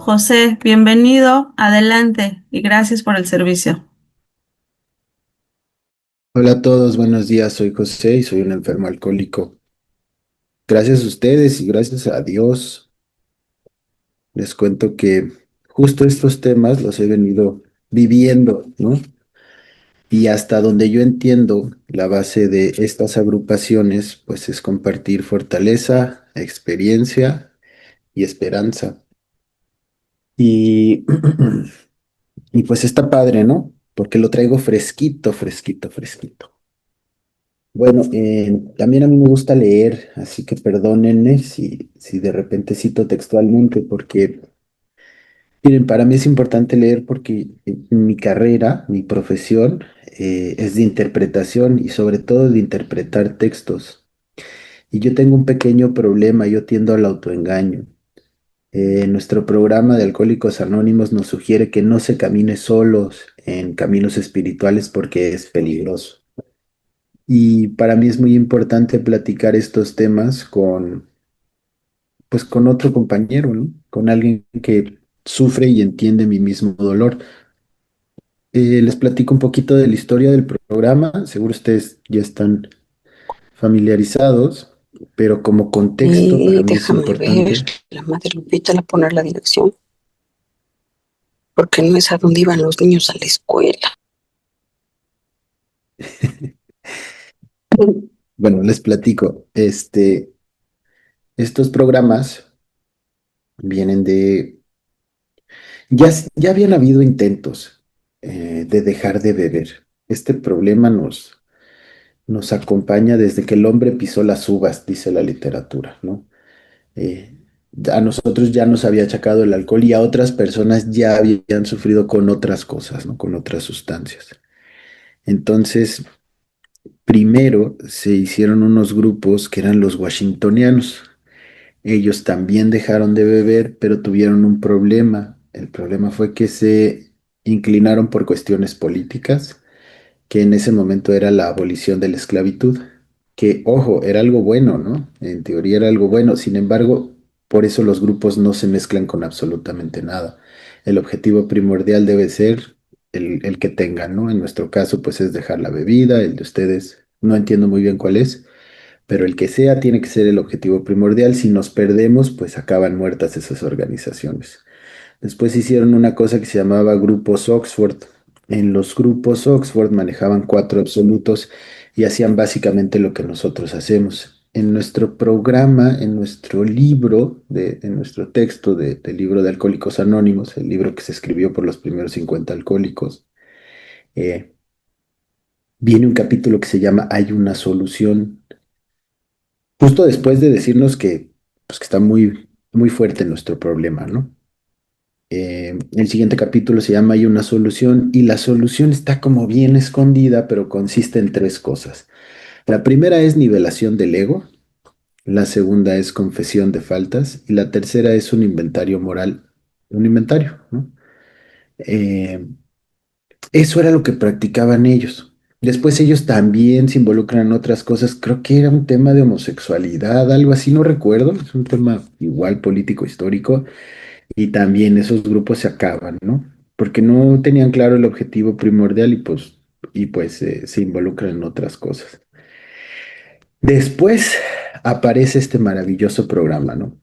José, bienvenido, adelante y gracias por el servicio. Hola a todos, buenos días. Soy José y soy un enfermo alcohólico. Gracias a ustedes y gracias a Dios, les cuento que justo estos temas los he venido viviendo, ¿no? Y hasta donde yo entiendo, la base de estas agrupaciones, pues es compartir fortaleza, experiencia y esperanza. Y, y pues está padre, ¿no? Porque lo traigo fresquito, fresquito, fresquito. Bueno, también a mí me gusta leer, así que perdónenme si de repente cito textualmente, porque, miren, para mí es importante leer porque mi carrera, mi profesión, es de interpretación y sobre todo de interpretar textos. Y yo tengo un pequeño problema, yo tiendo al autoengaño. Nuestro programa de Alcohólicos Anónimos nos sugiere que no se camine solos en caminos espirituales porque es peligroso. Y para mí es muy importante platicar estos temas pues con otro compañero, ¿no? Con alguien que sufre y entiende mi mismo dolor. Les platico un poquito de la historia del programa. Seguro ustedes ya están familiarizados, pero como contexto para Y mí es déjame ver, importante. la madre Lupita le poner la dirección, porque no es a dónde iban los niños a la escuela. Bueno, les platico. Estos programas vienen de. Ya habían habido intentos de dejar de beber. Este problema nos acompaña desde que el hombre pisó las uvas, dice la literatura, ¿no? Eh, a nosotros ya nos había achacado el alcohol y a otras personas ya habían sufrido con otras cosas, ¿no? Con otras sustancias. Entonces, primero se hicieron unos grupos que eran los washingtonianos. Ellos también dejaron de beber, pero tuvieron un problema. El problema fue que se inclinaron por cuestiones políticas, que en ese momento era la abolición de la esclavitud, que, ojo, era algo bueno, ¿no? En teoría era algo bueno, sin embargo, por eso los grupos no se mezclan con absolutamente nada. El objetivo primordial debe ser el que tengan, ¿no? En nuestro caso, pues es dejar la bebida, el de ustedes, no entiendo muy bien cuál es, pero el que sea tiene que ser el objetivo primordial. Si nos perdemos, pues acaban muertas esas organizaciones. Después hicieron una cosa que se llamaba Grupos Oxford. En los grupos Oxford manejaban cuatro absolutos y hacían básicamente lo que nosotros hacemos. En nuestro programa, en nuestro libro, en nuestro texto del libro de Alcohólicos Anónimos, el libro que se escribió por los primeros 50 alcohólicos, eh, viene un capítulo que se llama Hay una solución, justo después de decirnos pues, que está muy, muy fuerte nuestro problema, ¿no? El siguiente capítulo se llama Hay una solución y la solución está como bien escondida, pero consiste en tres cosas. La primera es nivelación del ego, la segunda es confesión de faltas y la tercera es un inventario moral, un inventario, ¿no? Eh, Eso era lo que practicaban ellos. Después ellos también se involucran en otras cosas, creo que era un tema de homosexualidad, algo así, no recuerdo, es un tema igual político histórico. Y también esos grupos se acaban, ¿no? Porque no tenían claro el objetivo primordial y pues se involucran en otras cosas. Después aparece este maravilloso programa, ¿no?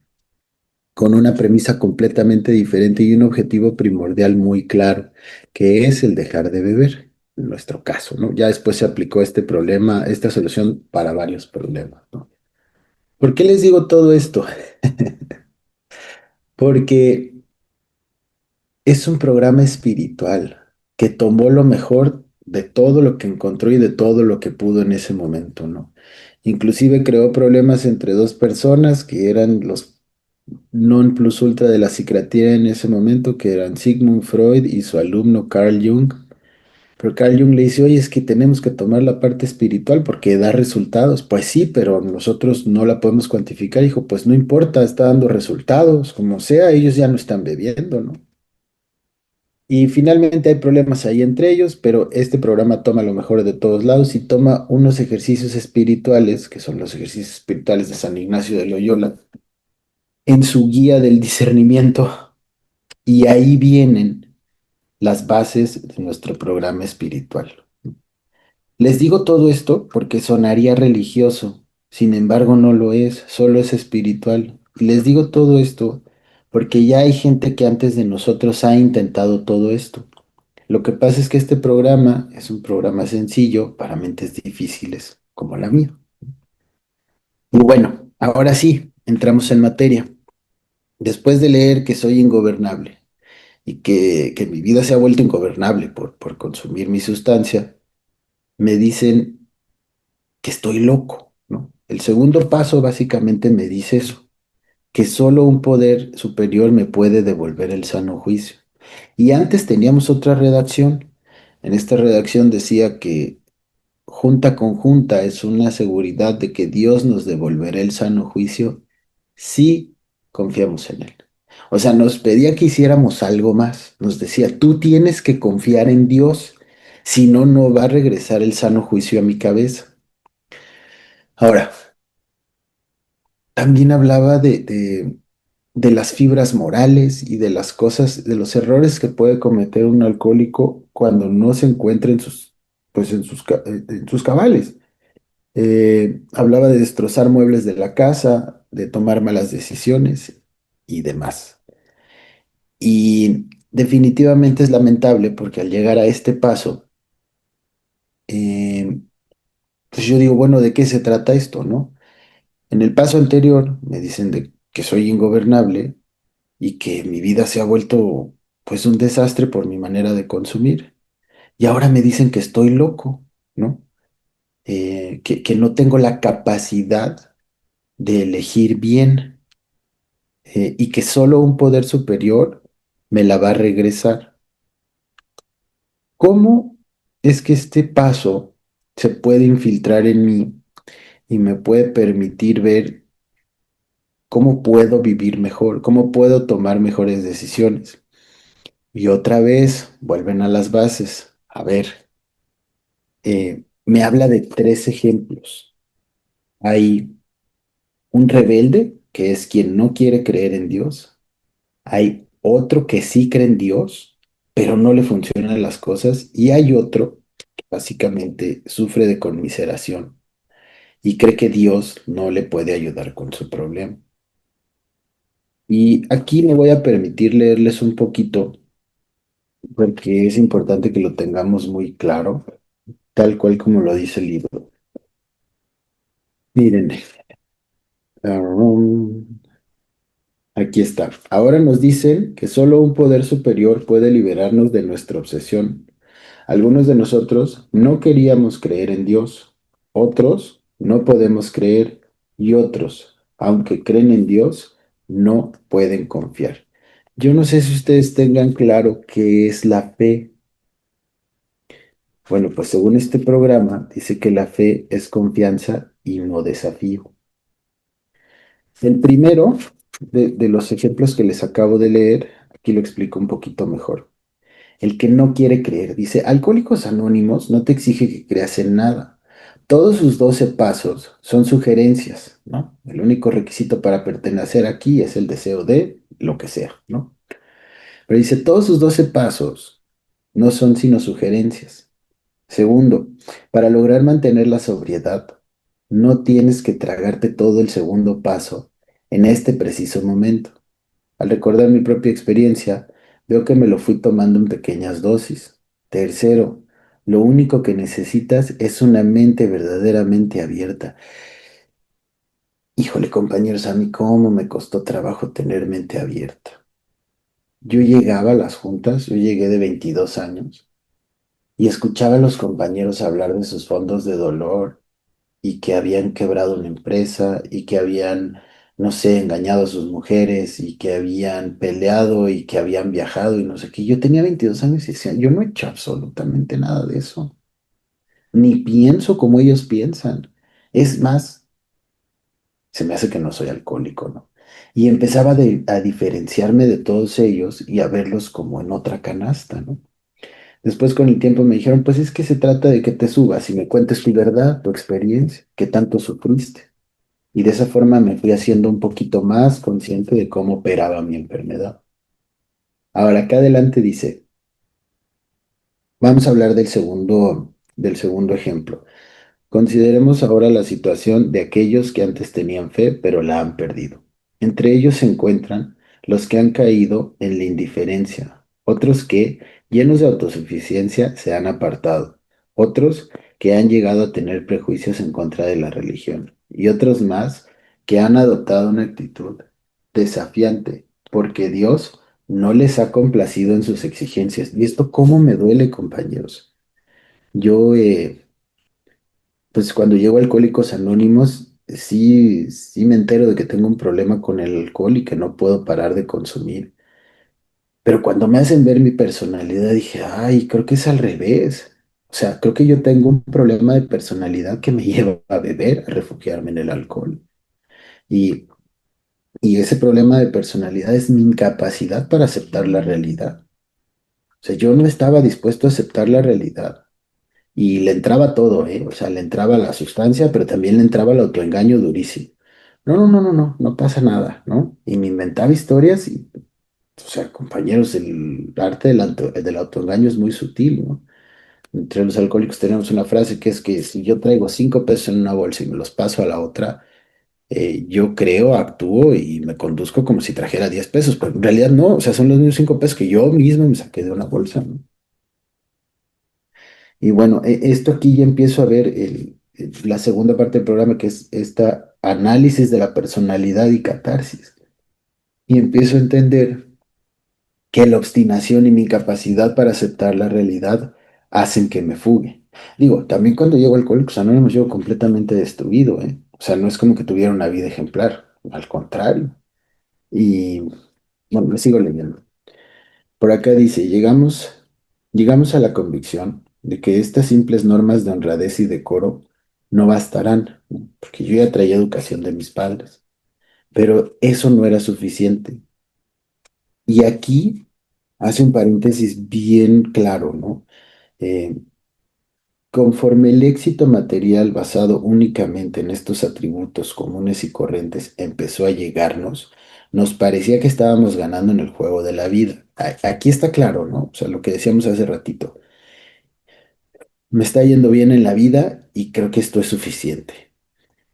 Con una premisa completamente diferente y un objetivo primordial muy claro, que es el dejar de beber, en nuestro caso, ¿no? Ya después se aplicó este problema, esta solución para varios problemas, ¿no? ¿Por qué les digo todo esto? Porque es un programa espiritual que tomó lo mejor de todo lo que encontró y de todo lo que pudo en ese momento, ¿no? Inclusive creó problemas entre dos personas que eran los non plus ultra de la psiquiatría en ese momento, que eran Sigmund Freud y su alumno Carl Jung. Pero Carl Jung le dice, oye, es que tenemos que tomar la parte espiritual porque da resultados. Pues sí, pero nosotros no la podemos cuantificar. Dijo, pues no importa, está dando resultados, como sea, ellos ya no están bebiendo, ¿no? Y finalmente hay problemas ahí entre ellos, pero este programa toma lo mejor de todos lados y toma unos ejercicios espirituales, que son los ejercicios espirituales de San Ignacio de Loyola, en su guía del discernimiento. Y ahí vienen las bases de nuestro programa espiritual. Les digo todo esto porque sonaría religioso, sin embargo no lo es, solo es espiritual. Y les digo todo esto porque ya hay gente que antes de nosotros ha intentado todo esto. Lo que pasa es que este programa es un programa sencillo para mentes difíciles como la mía. Y bueno, ahora sí, entramos en materia. Después de leer que soy ingobernable y que mi vida se ha vuelto ingobernable por consumir mi sustancia, me dicen que estoy loco, ¿no? El segundo paso básicamente me dice eso, que solo un poder superior me puede devolver el sano juicio. Y antes teníamos otra redacción. En esta redacción decía que junta conjunta es una seguridad de que Dios nos devolverá el sano juicio si confiamos en Él. O sea, nos pedía que hiciéramos algo más. Nos decía, tú tienes que confiar en Dios, si no, no va a regresar el sano juicio a mi cabeza. Ahora, también hablaba de las fibras morales y de las cosas, de los errores que puede cometer un alcohólico cuando no se encuentra en sus, pues en sus cabales. Hablaba de destrozar muebles de la casa, de tomar malas decisiones y demás. Y definitivamente es lamentable porque al llegar a este paso, eh, pues yo digo, bueno, ¿de qué se trata esto, no? En el paso anterior me dicen de que soy ingobernable y que mi vida se ha vuelto pues un desastre por mi manera de consumir. Y ahora me dicen que estoy loco, ¿no? Que no tengo la capacidad de elegir bien, y que solo un poder superior me la va a regresar. ¿Cómo es que este paso se puede infiltrar en mí y me puede permitir ver cómo puedo vivir mejor, cómo puedo tomar mejores decisiones? Y otra vez vuelven a las bases. A ver, me habla de tres ejemplos. Hay un rebelde, que es quien no quiere creer en Dios. Hay otro que sí cree en Dios, pero no le funcionan las cosas. Y hay otro que básicamente sufre de conmiseración y cree que Dios no le puede ayudar con su problema. Y aquí me voy a permitir leerles un poquito, porque es importante que lo tengamos muy claro, tal cual como lo dice el libro. Miren, um, aquí está. Ahora nos dicen que solo un poder superior puede liberarnos de nuestra obsesión. Algunos de nosotros no queríamos creer en Dios, otros no podemos creer y otros, aunque creen en Dios, no pueden confiar. Yo no sé si ustedes tengan claro qué es la fe. Bueno, pues según este programa, dice que la fe es confianza y no desafío. El primero de los ejemplos que les acabo de leer, aquí lo explico un poquito mejor. El que no quiere creer, dice, Alcohólicos Anónimos no te exige que creas en nada. Todos sus 12 pasos son sugerencias, ¿no? El único requisito para pertenecer aquí es el deseo de lo que sea, ¿no? Pero dice, todos sus 12 pasos no son sino sugerencias. Segundo, para lograr mantener la sobriedad, no tienes que tragarte todo el segundo paso en este preciso momento. Al recordar mi propia experiencia, veo que me lo fui tomando en pequeñas dosis. Tercero, lo único que necesitas es una mente verdaderamente abierta. Híjole, compañeros, a mí cómo me costó trabajo tener mente abierta. Yo llegaba a las juntas, yo llegué de 22 años y escuchaba a los compañeros hablar de sus fondos de dolor y que habían quebrado una empresa y que habían, no sé, engañado a sus mujeres y que habían peleado y que habían viajado y no sé qué. Yo tenía 22 años y decía, yo no he hecho absolutamente nada de eso, ni pienso como ellos piensan. Es más, se me hace que no soy alcohólico, ¿no? Y empezaba a diferenciarme de todos ellos y a verlos como en otra canasta, ¿no? Después con el tiempo me dijeron, pues es que se trata de que te subas y me cuentes tu verdad, tu experiencia, qué tanto sufriste. Y de esa forma me fui haciendo un poquito más consciente de cómo operaba mi enfermedad. Ahora, acá adelante dice, vamos a hablar del segundo ejemplo. Consideremos ahora la situación de aquellos que antes tenían fe, pero la han perdido. Entre ellos se encuentran los que han caído en la indiferencia, otros que, llenos de autosuficiencia, se han apartado, otros que han llegado a tener prejuicios en contra de la religión, y otros más que han adoptado una actitud desafiante, porque Dios no les ha complacido en sus exigencias. Y esto cómo me duele, compañeros. Yo, pues cuando llego a Alcohólicos Anónimos, sí me entero de que tengo un problema con el alcohol y que no puedo parar de consumir. Pero cuando me hacen ver mi personalidad, dije, ay, creo que es al revés. O sea, creo que yo tengo un problema de personalidad que me lleva a beber, a refugiarme en el alcohol. Y, y ese problema de personalidad es mi incapacidad para aceptar la realidad. O sea, yo no estaba dispuesto a aceptar la realidad. Y le entraba todo, ¿eh? O sea, le entraba la sustancia, pero también le entraba el autoengaño durísimo. No pasa nada, ¿no? Y me inventaba historias y, o sea, compañeros, el arte del autoengaño es muy sutil, ¿no? Entre los alcohólicos tenemos una frase que es que si yo traigo 5 pesos en una bolsa y me los paso a la otra, yo creo, actúo y me conduzco como si trajera 10 pesos, pero en realidad no, o sea, son los mismos 5 pesos que yo mismo me saqué de una bolsa, ¿no? Y bueno, esto aquí ya empiezo a ver la segunda parte del programa, que es esta análisis de la personalidad y catarsis. Y empiezo a entender que la obstinación y mi incapacidad para aceptar la realidad hacen que me fugue. Digo, también cuando llego al Alcohólicos Anónimos llego completamente destruido, ¿eh? O sea, no es como que tuviera una vida ejemplar, al contrario. Y bueno, le sigo leyendo. Por acá dice, llegamos a la convicción de que estas simples normas de honradez y decoro no bastarán, ¿no? Porque yo ya traía educación de mis padres, pero eso no era suficiente. Y aquí hace un paréntesis bien claro, ¿no? Eh, Conforme el éxito material basado únicamente en estos atributos comunes y corrientes empezó a llegarnos, nos parecía que estábamos ganando en el juego de la vida. Aquí está claro, ¿no? O sea, lo que decíamos hace ratito. Me está yendo bien en la vida y creo que esto es suficiente.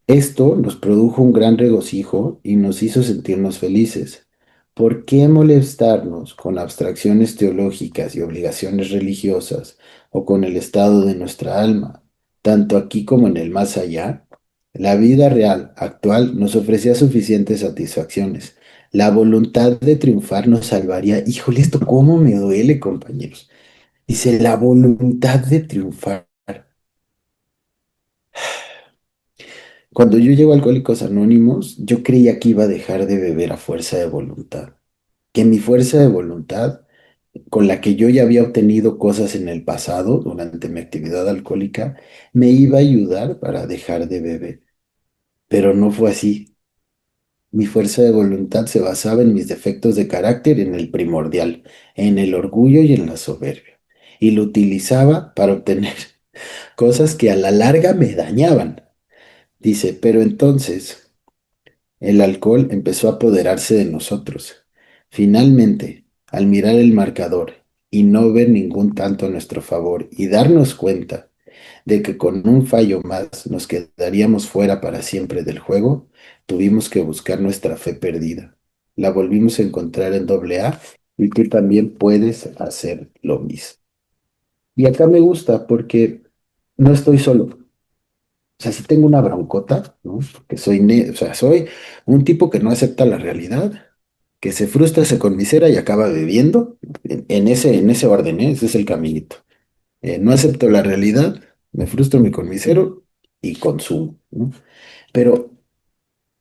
Esto nos produjo un gran regocijo y nos hizo sentirnos felices. ¿Por qué molestarnos con abstracciones teológicas y obligaciones religiosas o con el estado de nuestra alma, tanto aquí como en el más allá? La vida real, actual, nos ofrecía suficientes satisfacciones. La voluntad de triunfar nos salvaría. Híjole, esto cómo me duele, compañeros. Dice, la voluntad de triunfar. Cuando yo llego a Alcohólicos Anónimos, yo creía que iba a dejar de beber a fuerza de voluntad, que mi fuerza de voluntad, con la que yo ya había obtenido cosas en el pasado durante mi actividad alcohólica, me iba a ayudar para dejar de beber. Pero no fue así. Mi fuerza de voluntad se basaba en mis defectos de carácter, en el primordial, en el orgullo y en la soberbia. Y lo utilizaba para obtener cosas que a la larga me dañaban. Dice, pero entonces el alcohol empezó a apoderarse de nosotros. Finalmente, al mirar el marcador y no ver ningún tanto a nuestro favor y darnos cuenta de que con un fallo más nos quedaríamos fuera para siempre del juego, tuvimos que buscar nuestra fe perdida. La volvimos a encontrar en doble A y tú también puedes hacer lo mismo. Y acá me gusta porque no estoy solo. O sea, sí tengo una broncota, ¿no? Porque o sea, soy un tipo que no acepta la realidad, que se frustra, se conmisera y acaba bebiendo. En ese orden, ¿eh? Ese es el caminito. No acepto la realidad, me frustro, me conmisero y consumo, ¿no? Pero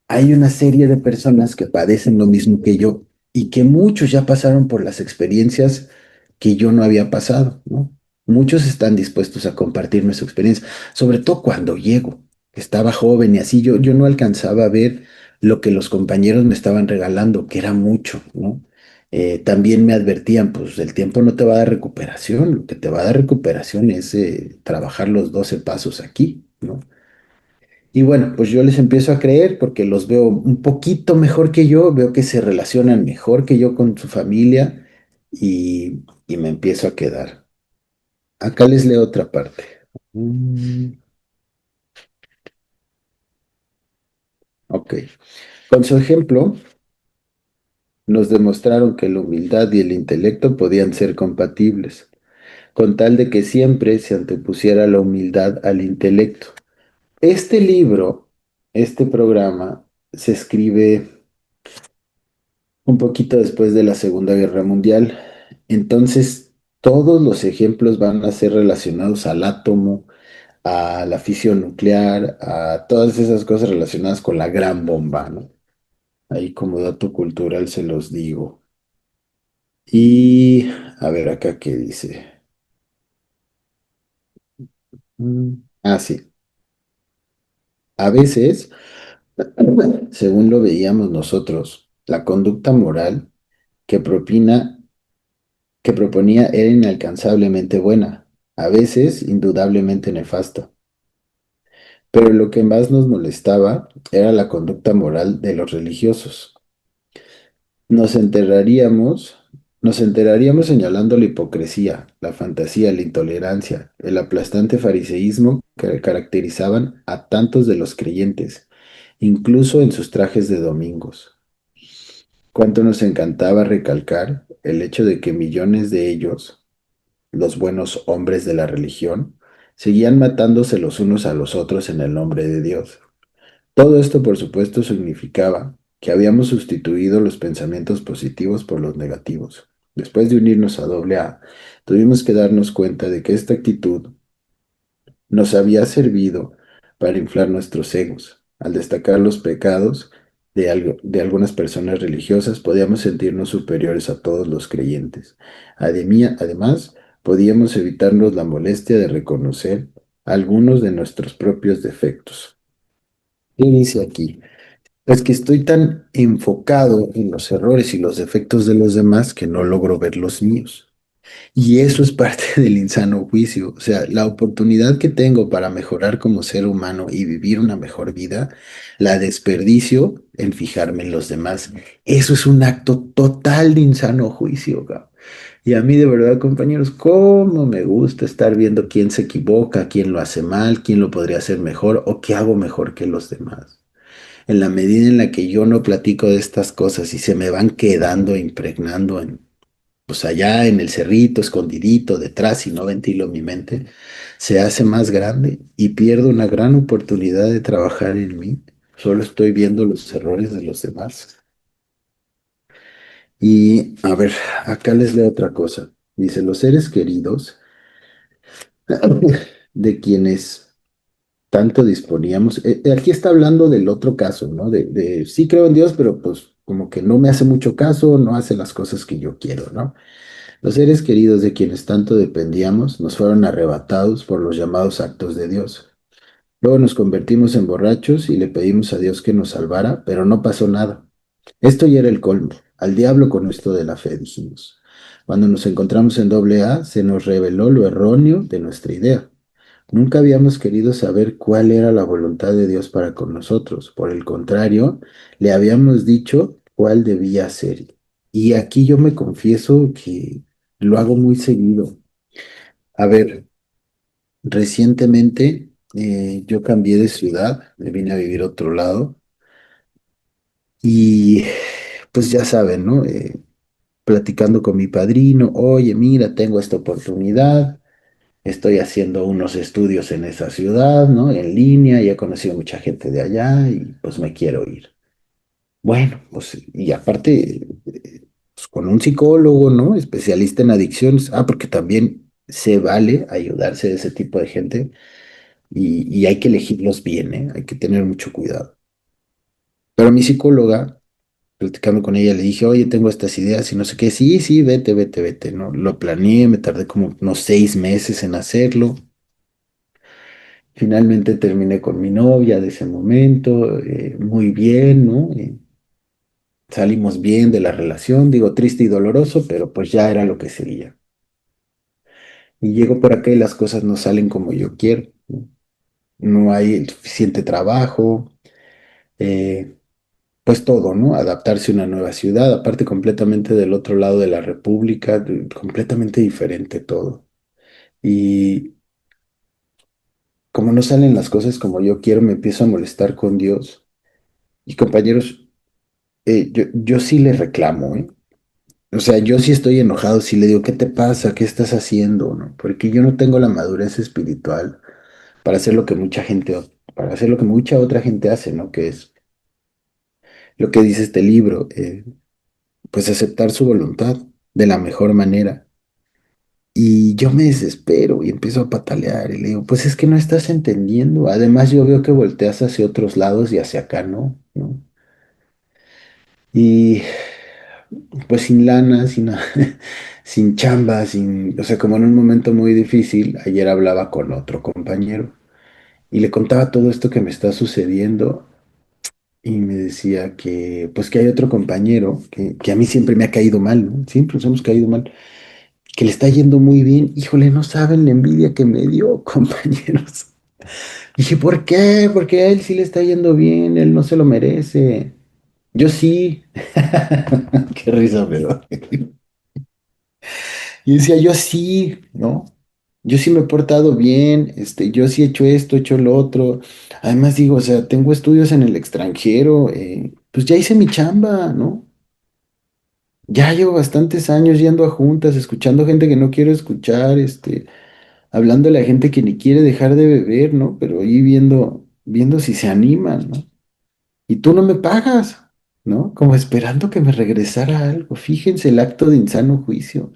hay una serie de personas que padecen lo mismo que yo y que muchos ya pasaron por las experiencias que yo no había pasado, ¿no? Muchos están dispuestos a compartirme su experiencia, sobre todo cuando llego, que estaba joven y así yo no alcanzaba a ver lo que los compañeros me estaban regalando, que era mucho, ¿no? También me advertían, pues el tiempo no te va a dar recuperación, lo que te va a dar recuperación es trabajar los 12 pasos aquí, ¿no? Y bueno, pues yo les empiezo a creer porque los veo un poquito mejor que yo, veo que se relacionan mejor que yo con su familia y me empiezo a quedar. Acá les leo otra parte. Mm, ok. Con su ejemplo, nos demostraron que la humildad y el intelecto podían ser compatibles, con tal de que siempre se antepusiera la humildad al intelecto. Este libro, este programa, se escribe un poquito después de la Segunda Guerra Mundial. Entonces, todos los ejemplos van a ser relacionados al átomo, a la fisión nuclear, a todas esas cosas relacionadas con la gran bomba, ¿no? Ahí como dato cultural se los digo. Y a ver acá qué dice. Sí. A veces, según lo veíamos nosotros, la conducta moral que que proponía era inalcanzablemente buena, a veces indudablemente nefasta. Pero lo que más nos molestaba era la conducta moral de los religiosos. Nos enteraríamos, nos enteraríamos señalando la hipocresía, la fantasía, la intolerancia, el aplastante fariseísmo que caracterizaban a tantos de los creyentes, incluso en sus trajes de domingos. Cuánto nos encantaba recalcar el hecho de que millones de ellos, los buenos hombres de la religión, seguían matándose los unos a los otros en el nombre de Dios. Todo esto, por supuesto, significaba que habíamos sustituido los pensamientos positivos por los negativos. Después de unirnos a AA, tuvimos que darnos cuenta de que esta actitud nos había servido para inflar nuestros egos. Al destacar los pecados de algunas personas religiosas, podíamos sentirnos superiores a todos los creyentes. Además, podíamos evitarnos la molestia de reconocer algunos de nuestros propios defectos. ¿Qué dice aquí? Es que estoy tan enfocado en los errores y los defectos de los demás que no logro ver los míos. Y eso es parte del insano juicio. O sea, la oportunidad que tengo para mejorar como ser humano y vivir una mejor vida, la desperdicio en fijarme en los demás. Eso es un acto total de insano juicio, cabrón. Y a mí de verdad, compañeros, cómo me gusta estar viendo quién se equivoca, quién lo hace mal, quién lo podría hacer mejor o qué hago mejor que los demás. En la medida en la que yo no platico de estas cosas y se me van quedando, impregnando pues allá en el cerrito, escondidito, detrás y no ventilo mi mente, se hace más grande y pierdo una gran oportunidad de trabajar en mí. Solo estoy viendo los errores de los demás. Y a ver, acá les leo otra cosa. Dice, los seres queridos de quienes tanto disponíamos. Aquí está hablando del otro caso, ¿no? Sí creo en Dios, pero pues como que no me hace mucho caso, no hace las cosas que yo quiero, ¿no? Los seres queridos de quienes tanto dependíamos nos fueron arrebatados por los llamados actos de Dios. Luego nos convertimos en borrachos y le pedimos a Dios que nos salvara, pero no pasó nada. Esto ya era el colmo. Al diablo con esto de la fe, dijimos. Cuando nos encontramos en AA, se nos reveló lo erróneo de nuestra idea. Nunca habíamos querido saber cuál era la voluntad de Dios para con nosotros. Por el contrario, le habíamos dicho cuál debía ser. Y aquí yo me confieso que lo hago muy seguido. A ver, recientemente yo cambié de ciudad, me vine a vivir a otro lado y pues ya saben, ¿no? Platicando con mi padrino, oye, mira, tengo esta oportunidad. Estoy haciendo unos estudios en esa ciudad, ¿no? En línea, y he conocido mucha gente de allá y pues me quiero ir. Bueno, pues y aparte, pues, con un psicólogo, ¿no? Especialista en adicciones. Porque también se vale ayudarse de ese tipo de gente y hay que elegirlos bien, ¿eh? Hay que tener mucho cuidado. Pero mi psicóloga, platicando con ella, le dije, oye, tengo estas ideas y no sé qué. Sí, sí, vete, vete, vete, ¿no? Lo planeé, me tardé como unos 6 meses en hacerlo. Finalmente terminé con mi novia de ese momento, muy bien, ¿no? Salimos bien de la relación, digo, triste y doloroso, pero pues ya era lo que seguía. Y llego por acá y las cosas no salen como yo quiero, ¿no? No hay el suficiente trabajo, eh, pues todo, ¿no? Adaptarse a una nueva ciudad, aparte completamente del otro lado de la República, completamente diferente todo. Y como no salen las cosas como yo quiero, me empiezo a molestar con Dios. Y compañeros, yo sí le reclamo, ¿eh? O sea, yo sí estoy enojado, si le digo, ¿qué te pasa? ¿Qué estás haciendo? ¿No? Porque yo no tengo la madurez espiritual para hacer lo que mucha gente, para hacer lo que mucha otra gente hace, ¿no? Que es lo que dice este libro, pues aceptar su voluntad de la mejor manera. Y yo me desespero y empiezo a patalear y le digo, pues es que no estás entendiendo. Además, yo veo que volteas hacia otros lados y hacia acá, ¿no? ¿No? Y pues sin lana, sin, sin chamba, sin, o sea, como en un momento muy difícil, ayer hablaba con otro compañero y le contaba todo esto que me está sucediendo y me decía que, pues que hay otro compañero que a mí siempre me ha caído mal, ¿no? Siempre nos hemos caído mal, que le está yendo muy bien. Híjole, no saben la envidia que me dio, compañeros. Dije, ¿por qué? Porque a él sí le está yendo bien, él no se lo merece. Yo sí. Qué risa, pero. Y decía, yo sí, ¿no? Yo sí me he portado bien, yo sí he hecho esto, he hecho lo otro. Además digo, o sea, tengo estudios en el extranjero, pues ya hice mi chamba, ¿no? Ya llevo bastantes años yendo a juntas, escuchando gente que no quiero escuchar, hablando a la gente que ni quiere dejar de beber, ¿no? Pero ahí viendo si se animan, ¿no? Y tú no me pagas, ¿no? Como esperando que me regresara algo. Fíjense el acto de insano juicio,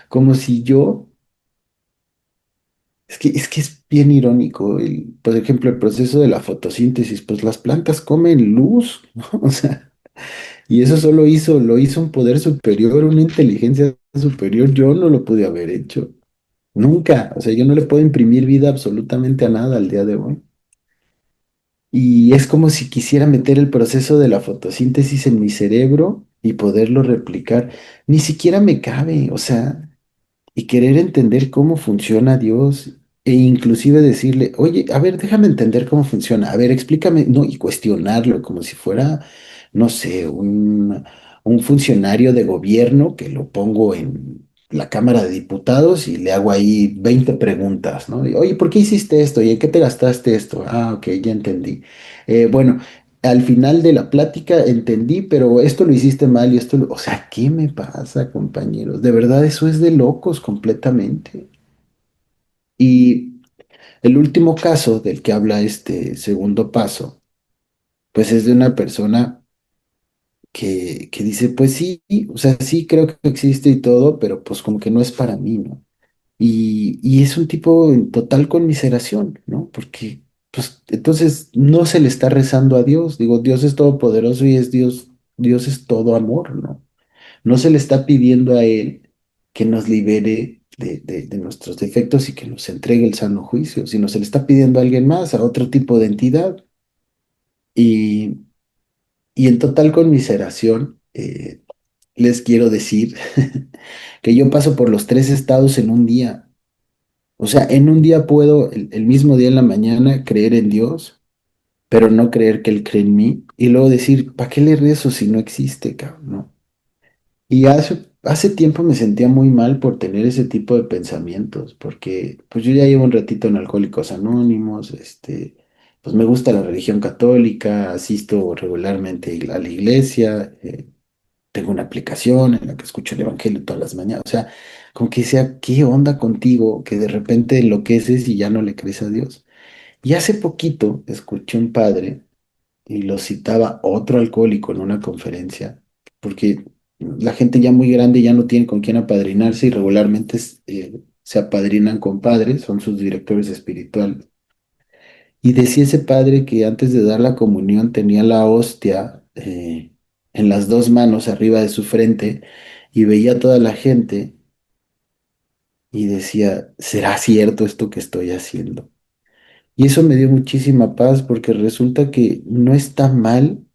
como si yo. Es que es bien irónico, por ejemplo, el proceso de la fotosíntesis, pues las plantas comen luz, ¿no? O sea, y eso lo hizo un poder superior, una inteligencia superior, yo no lo pude haber hecho, nunca, o sea, yo no le puedo imprimir vida absolutamente a nada al día de hoy. Y es como si quisiera meter el proceso de la fotosíntesis en mi cerebro y poderlo replicar. Ni siquiera me cabe, o sea, y querer entender cómo funciona Dios e inclusive decirle, oye, a ver, déjame entender cómo funciona, a ver, explícame, no, y cuestionarlo como si fuera, no sé, un funcionario de gobierno que lo pongo en la Cámara de Diputados y le hago ahí 20 preguntas, ¿no? Y, oye, ¿por qué hiciste esto? ¿Y en qué te gastaste esto? Ah, ok, ya entendí. Bueno. Al final de la plática entendí, pero esto lo hiciste mal y o sea, ¿qué me pasa, compañeros? De verdad, eso es de locos completamente. Y el último caso del que habla este segundo paso, pues es de una persona que dice, pues sí, o sea, sí creo que existe y todo, pero pues como que no es para mí, ¿no? Y es un tipo en total conmiseración, ¿no? Porque, pues, entonces no se le está rezando a Dios. Digo, Dios es todopoderoso y es Dios, Dios es todo amor, ¿no? No se le está pidiendo a Él que nos libere de nuestros defectos y que nos entregue el sano juicio, sino se le está pidiendo a alguien más, a otro tipo de entidad. Y, y en total conmiseración, les quiero decir que yo paso por los tres estados en un día. O sea, en un día puedo, el mismo día en la mañana, creer en Dios, pero no creer que Él cree en mí. Y luego decir, ¿para qué le rezo si no existe, cabrón? ¿No? Y hace tiempo me sentía muy mal por tener ese tipo de pensamientos, porque pues yo ya llevo un ratito en Alcohólicos Anónimos, pues me gusta la religión católica, asisto regularmente a la iglesia, tengo una aplicación en la que escucho el evangelio todas las mañanas, o sea, como que sea, ¿qué onda contigo? Que de repente enloqueces y ya no le crees a Dios. Y hace poquito escuché un padre y lo citaba otro alcohólico en una conferencia, porque la gente ya muy grande ya no tiene con quién apadrinarse y regularmente se apadrinan con padres, son sus directores espirituales. Y decía ese padre que antes de dar la comunión tenía la hostia en las dos manos arriba de su frente y veía a toda la gente y decía, ¿será cierto esto que estoy haciendo? Y eso me dio muchísima paz porque resulta que no está mal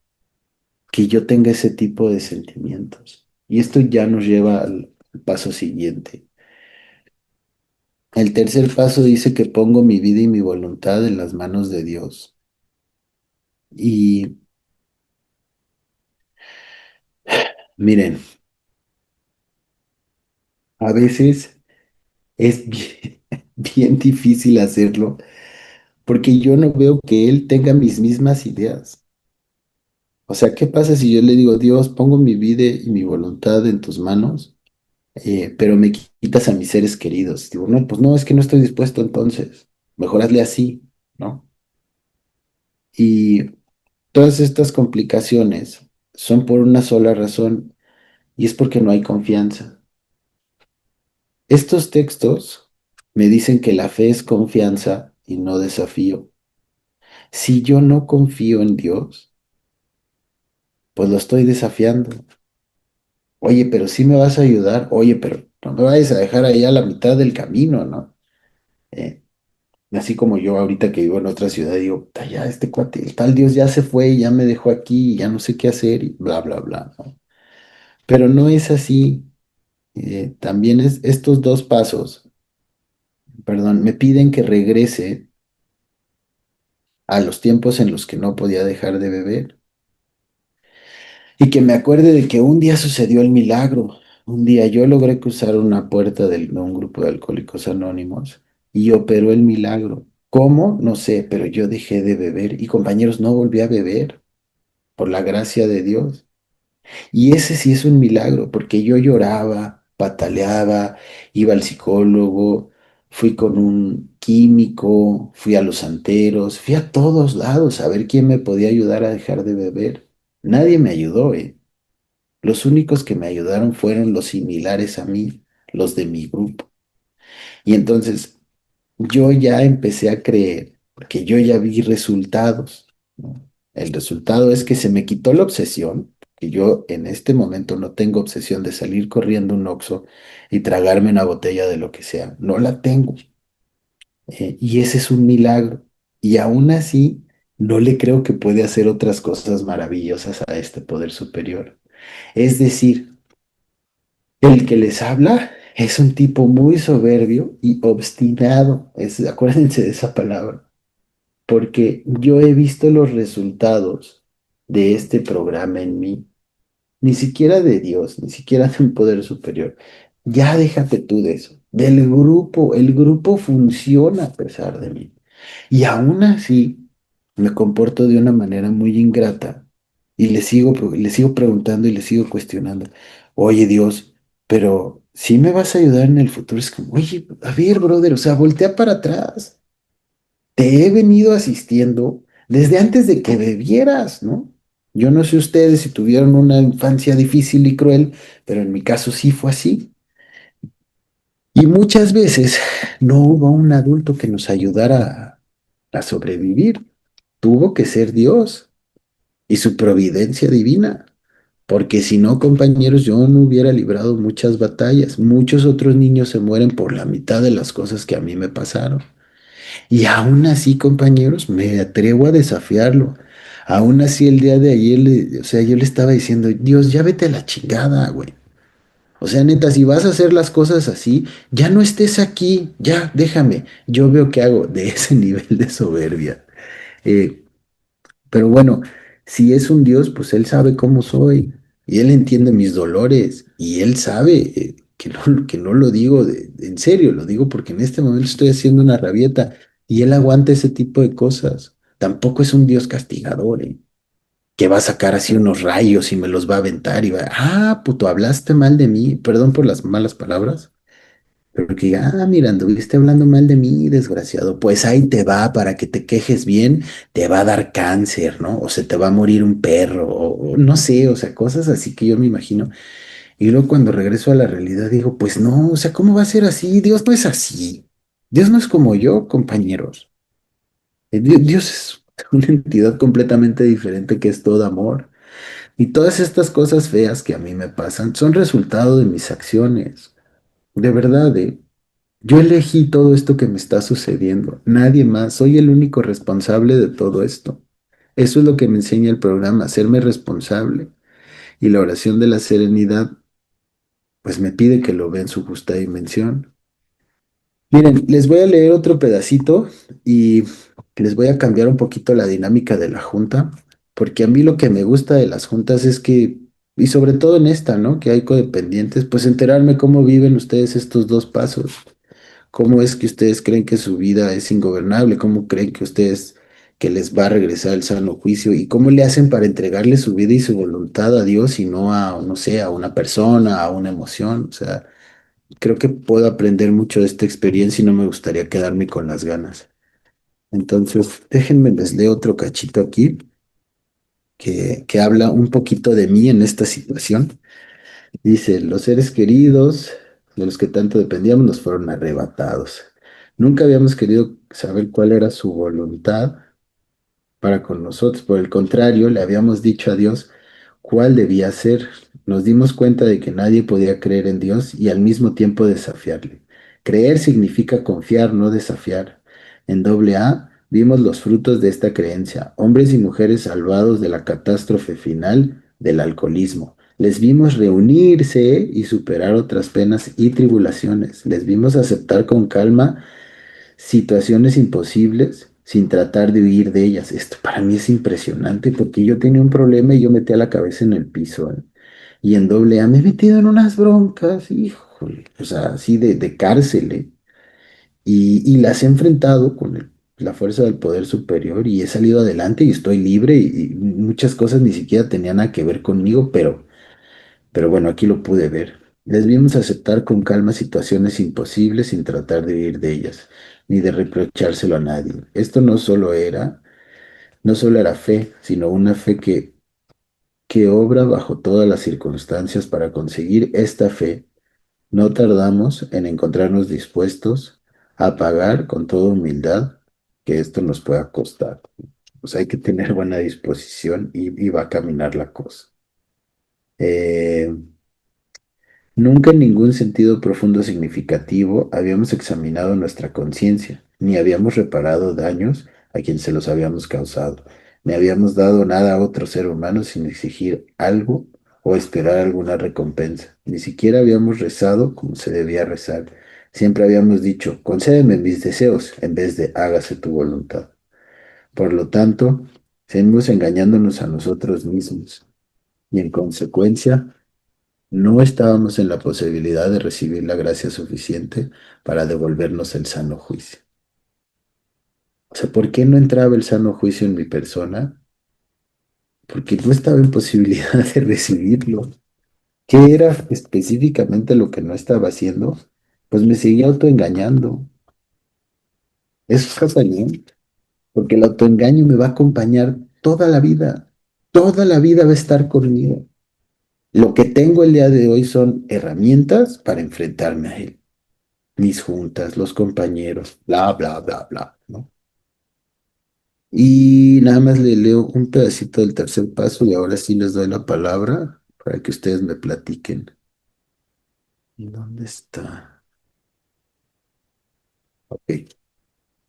que yo tenga ese tipo de sentimientos. Y esto ya nos lleva al paso siguiente. El tercer paso dice que pongo mi vida y mi voluntad en las manos de Dios. Y Miren, a veces es bien, bien difícil hacerlo porque yo no veo que él tenga mis mismas ideas. O sea, ¿qué pasa si yo le digo, Dios, pongo mi vida y mi voluntad en tus manos, pero me quitas a mis seres queridos? Digo, no, pues no, es que no estoy dispuesto entonces. Mejor hazle así, ¿no? Y todas estas complicaciones son por una sola razón, y es porque no hay confianza. Estos textos me dicen que la fe es confianza y no desafío. Si yo no confío en Dios, pues lo estoy desafiando. Oye, pero sí me vas a ayudar. Oye, pero no me vayas a dejar ahí a la mitad del camino, ¿no? Eh, Así como yo ahorita que vivo en otra ciudad, digo, "Ta, ya este cuate, el tal Dios ya se fue, ya me dejó aquí, ya no sé qué hacer y bla, bla, bla, ¿no?". Pero no es así. También es estos dos pasos, perdón, me piden que regrese a los tiempos en los que no podía dejar de beber. Y que me acuerde de que un día sucedió el milagro. Un día yo logré cruzar una puerta de un grupo de alcohólicos anónimos y operó el milagro. ¿Cómo? No sé, pero yo dejé de beber y compañeros, no volví a beber por la gracia de Dios. Y ese sí es un milagro, porque yo lloraba, pataleaba, iba al psicólogo, fui con un químico, fui a los santeros, fui a todos lados a ver quién me podía ayudar a dejar de beber. Nadie me ayudó, ¿eh? Los únicos que me ayudaron fueron los similares a mí, los de mi grupo. Y entonces yo ya empecé a creer, porque yo ya vi resultados, ¿no? El resultado es que se me quitó la obsesión, que yo en este momento no tengo obsesión de salir corriendo un Oxxo y tragarme una botella de lo que sea, no la tengo. Y ese es un milagro. Y aún así, no le creo que puede hacer otras cosas maravillosas a este poder superior. Es decir, el que les habla es un tipo muy soberbio y obstinado. Acuérdense de esa palabra, porque yo he visto los resultados de este programa en mí, ni siquiera de Dios, ni siquiera de un poder superior. Ya déjate tú de eso, del grupo, el grupo funciona a pesar de mí. Y aún así me comporto de una manera muy ingrata y le sigo preguntando y le sigo cuestionando. Oye Dios, pero si me vas a ayudar en el futuro. Es como, oye, a ver, brother, o sea, voltea para atrás. Te he venido asistiendo desde antes de que bebieras, ¿no? Yo no sé ustedes si tuvieron una infancia difícil y cruel, pero en mi caso sí fue así. Y muchas veces no hubo un adulto que nos ayudara a sobrevivir. Tuvo que ser Dios y su providencia divina, porque si no, compañeros, yo no hubiera librado muchas batallas. Muchos otros niños se mueren por la mitad de las cosas que a mí me pasaron. Y aún así, compañeros, me atrevo a desafiarlo. Aún así, el día de ayer, o sea, yo le estaba diciendo, Dios, ya vete a la chingada, güey. O sea, neta, si vas a hacer las cosas así, ya no estés aquí, ya, déjame. Yo veo que hago de ese nivel de soberbia. Eh, pero bueno, si es un Dios, pues Él sabe cómo soy y Él entiende mis dolores y Él sabe que no lo digo en serio, lo digo porque en este momento estoy haciendo una rabieta y Él aguanta ese tipo de cosas. Tampoco es un Dios castigador, que va a sacar así unos rayos y me los va a aventar y va, puto, hablaste mal de mí, perdón por las malas palabras. Pero que diga, mira, anduviste hablando mal de mí, desgraciado. Pues ahí te va, para que te quejes bien, te va a dar cáncer, ¿no? O se te va a morir un perro, o no sé, o sea, cosas así que yo me imagino. Y luego cuando regreso a la realidad digo, pues no, o sea, ¿cómo va a ser así? Dios no es así. Dios no es como yo, compañeros. Dios es una entidad completamente diferente que es todo amor. Y todas estas cosas feas que a mí me pasan son resultado de mis acciones. De verdad, ¿eh? Yo elegí todo esto que me está sucediendo, nadie más, soy el único responsable de todo esto. Eso es lo que me enseña el programa, hacerme responsable. Y la oración de la serenidad, pues me pide que lo vea en su justa dimensión. Miren, les voy a leer otro pedacito y les voy a cambiar un poquito la dinámica de la junta, porque a mí lo que me gusta de las juntas es que y sobre todo en esta, ¿no? Que hay codependientes, pues enterarme cómo viven ustedes estos dos pasos. ¿Cómo es que ustedes creen que su vida es ingobernable? ¿Cómo creen que ustedes que les va a regresar el sano juicio? ¿Y cómo le hacen para entregarle su vida y su voluntad a Dios y no a, no sé, a una persona, a una emoción? O sea, creo que puedo aprender mucho de esta experiencia y no me gustaría quedarme con las ganas. Entonces, déjenme, les leo otro cachito aquí que habla un poquito de mí en esta situación. Dice, los seres queridos de los que tanto dependíamos nos fueron arrebatados. Nunca habíamos querido saber cuál era su voluntad para con nosotros. Por el contrario, le habíamos dicho a Dios cuál debía ser. Nos dimos cuenta de que nadie podía creer en Dios y al mismo tiempo desafiarle. Creer significa confiar, no desafiar. En doble A vimos los frutos de esta creencia, hombres y mujeres salvados de la catástrofe final del alcoholismo. Les vimos reunirse y superar otras penas y tribulaciones. Les vimos aceptar con calma situaciones imposibles sin tratar de huir de ellas. Esto para mí es impresionante porque yo tenía un problema y yo metía la cabeza en el piso, ¿eh? Y en doble A me he metido en unas broncas, híjole, o sea, así de cárcel, ¿eh? Y las he enfrentado con la fuerza del poder superior y he salido adelante y estoy libre y muchas cosas ni siquiera tenían nada que ver conmigo, pero bueno, aquí lo pude ver. Les vimos aceptar con calma situaciones imposibles sin tratar de huir de ellas, ni de reprochárselo a nadie. Esto no solo era fe, sino una fe que obra bajo todas las circunstancias para conseguir esta fe. No tardamos en encontrarnos dispuestos a pagar con toda humildad que esto nos pueda costar. Pues hay que tener buena disposición y va a caminar la cosa. Eh, Nunca en ningún sentido profundo significativo habíamos examinado nuestra conciencia, ni habíamos reparado daños a quien se los habíamos causado, ni habíamos dado nada a otro ser humano sin exigir algo o esperar alguna recompensa. Ni siquiera habíamos rezado como se debía rezar. Siempre habíamos dicho, concédeme mis deseos, en vez de hágase tu voluntad. Por lo tanto, seguimos engañándonos a nosotros mismos y en consecuencia no estábamos en la posibilidad de recibir la gracia suficiente para devolvernos el sano juicio. O sea, ¿por qué no entraba el sano juicio en mi persona? Porque no estaba en posibilidad de recibirlo. ¿Qué era específicamente lo que no estaba haciendo? Pues me seguía autoengañando. Eso está bien, porque el autoengaño me va a acompañar toda la vida. Toda la vida va a estar conmigo. Lo que tengo el día de hoy son herramientas para enfrentarme a él. Mis juntas, los compañeros, bla, bla, bla, bla, ¿no? Y nada más le leo un pedacito del tercer paso y ahora sí les doy la palabra para que ustedes me platiquen. ¿Y dónde está? Ok,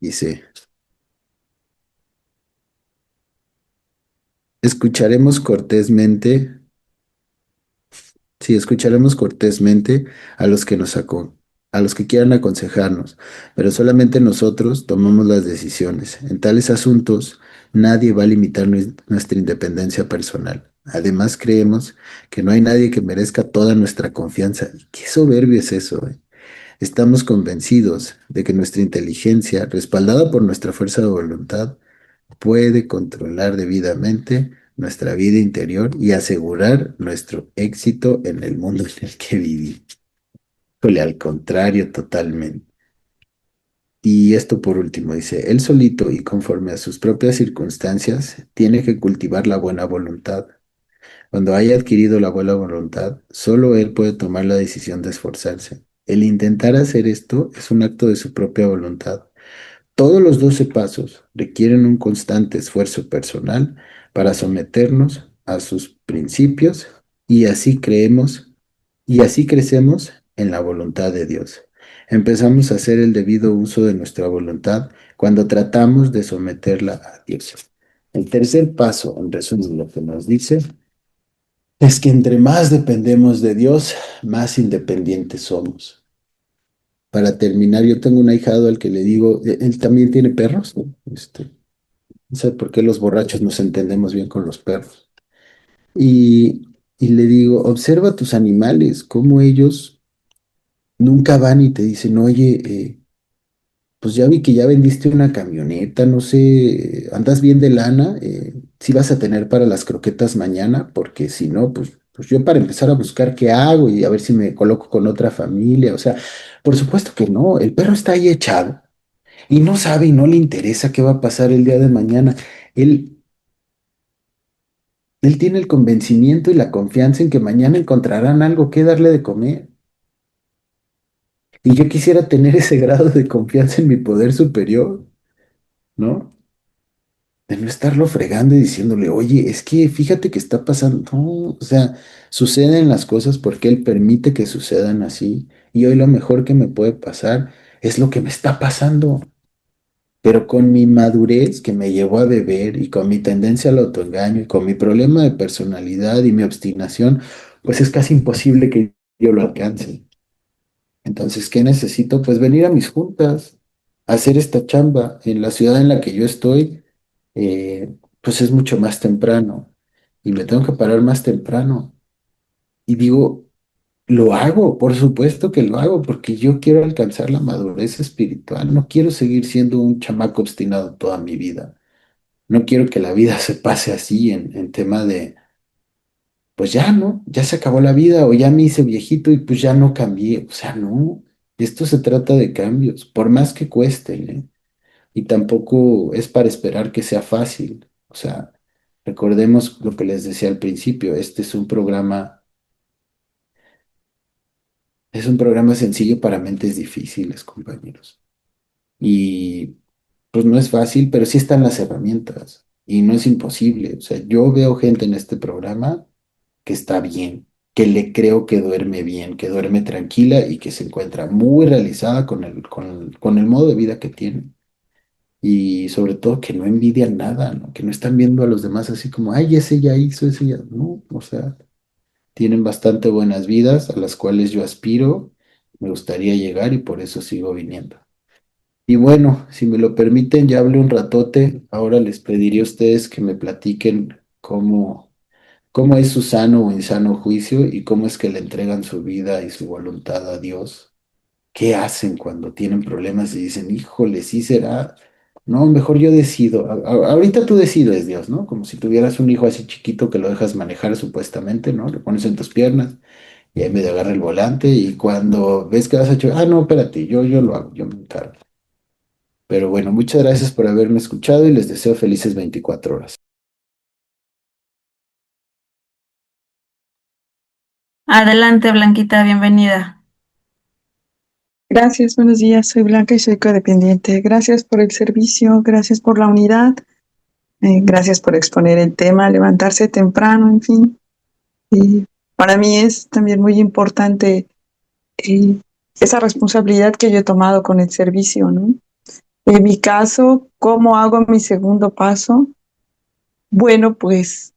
dice, escucharemos cortésmente. Sí, escucharemos cortésmente a los que a los que quieran aconsejarnos, pero solamente nosotros tomamos las decisiones. En tales asuntos, nadie va a limitar nuestra independencia personal. Además, creemos que no hay nadie que merezca toda nuestra confianza. Y qué soberbio es eso, ¿eh? Estamos convencidos de que nuestra inteligencia, respaldada por nuestra fuerza de voluntad, puede controlar debidamente nuestra vida interior y asegurar nuestro éxito en el mundo en el que vivimos. Híjole, al contrario, totalmente. Y esto por último, dice, él solito y conforme a sus propias circunstancias, tiene que cultivar la buena voluntad. Cuando haya adquirido la buena voluntad, solo él puede tomar la decisión de esforzarse. El intentar hacer esto es un acto de su propia voluntad. Todos los 12 pasos requieren un constante esfuerzo personal para someternos a sus principios y así creemos y así crecemos en la voluntad de Dios. Empezamos a hacer el debido uso de nuestra voluntad cuando tratamos de someterla a Dios. El tercer paso, en resumen, lo que nos dice es que entre más dependemos de Dios, más independientes somos. Para terminar, yo tengo un ahijado al que le digo, él también tiene perros, ¿no? No sé por qué los borrachos nos entendemos bien con los perros. Y Y le digo, observa a tus animales, cómo ellos nunca van y te dicen, oye, pues ya vi que ya vendiste una camioneta, no sé, andas bien de lana, si vas a tener para las croquetas mañana, porque si no, pues yo para empezar a buscar qué hago y a ver si me coloco con otra familia, o sea, por supuesto que no, el perro está ahí echado y no sabe y no le interesa qué va a pasar el día de mañana. Él, él tiene el convencimiento y la confianza en que mañana encontrarán algo que darle de comer. Y yo quisiera tener ese grado de confianza en mi poder superior, ¿no? De no estarlo fregando y diciéndole, oye, es que fíjate que está pasando. No, o sea, suceden las cosas porque Él permite que sucedan así. Y hoy lo mejor que me puede pasar es lo que me está pasando. Pero con mi madurez que me llevó a beber y con mi tendencia al autoengaño y con mi problema de personalidad y mi obstinación, pues es casi imposible que yo lo alcance. Entonces, ¿qué necesito? Pues venir a mis juntas, hacer esta chamba. En la ciudad en la que yo estoy, pues es mucho más temprano y me tengo que parar más temprano. Y digo, lo hago, por supuesto que lo hago, porque yo quiero alcanzar la madurez espiritual. No quiero seguir siendo un chamaco obstinado toda mi vida. No quiero que la vida se pase así en tema de, pues ya no, ya se acabó la vida o ya me hice viejito y pues ya no cambié. O sea, no, esto se trata de cambios, por más que cuesten, ¿eh? Y tampoco es para esperar que sea fácil. O sea, recordemos lo que les decía al principio, este es un programa sencillo para mentes difíciles, compañeros. Y pues no es fácil, pero sí están las herramientas y no es imposible. O sea, yo veo gente en este programa que está bien, que le creo que duerme bien, que duerme tranquila y que se encuentra muy realizada con el modo de vida que tiene. Y sobre todo que no envidian nada, ¿no? Que no están viendo a los demás así como, ay, ese ya hizo, ese ya. No, o sea, tienen bastante buenas vidas a las cuales yo aspiro, me gustaría llegar y por eso sigo viniendo. Y bueno, si me lo permiten, ya hablé un ratote. Ahora les pediría a ustedes que me platiquen cómo es su sano o insano juicio y cómo es que le entregan su vida y su voluntad a Dios. ¿Qué hacen cuando tienen problemas y dicen, híjole, sí será? No, mejor yo decido. Ahorita tú decides, Dios, ¿no? Como si tuvieras un hijo así chiquito que lo dejas manejar supuestamente, ¿no? Lo pones en tus piernas y ahí medio agarra el volante y cuando ves que vas a echar, no, espérate, yo lo hago, yo me encargo. Pero bueno, muchas gracias por haberme escuchado y les deseo felices 24 horas. Adelante, Blanquita, bienvenida. Gracias, buenos días. Soy Blanca y soy codependiente. Gracias por el servicio, gracias por la unidad, gracias por exponer el tema, levantarse temprano, en fin. Y para mí es también muy importante eh, esa responsabilidad que yo he tomado con el servicio, ¿no? En mi caso, ¿cómo hago mi segundo paso? Bueno, pues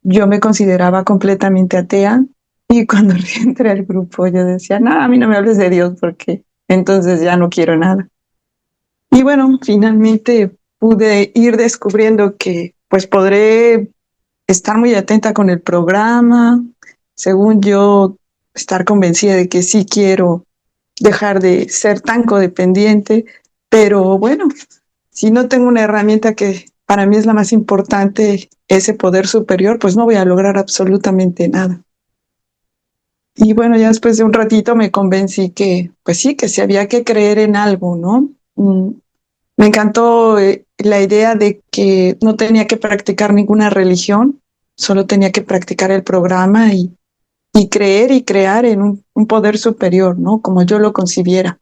yo me consideraba completamente atea y cuando entré al grupo yo decía, no, a mí no me hables de Dios porque entonces ya no quiero nada. Y bueno, finalmente pude ir descubriendo que pues podré estar muy atenta con el programa, según yo estar convencida de que sí quiero dejar de ser tan codependiente, pero bueno, si no tengo una herramienta que para mí es la más importante, ese poder superior, pues no voy a lograr absolutamente nada. Y bueno, ya después de un ratito me convencí que, pues sí, que sí había que creer en algo, ¿no? Me encantó la idea de que no tenía que practicar ninguna religión, solo tenía que practicar el programa y creer y crear en un poder superior, ¿no? Como yo lo concibiera.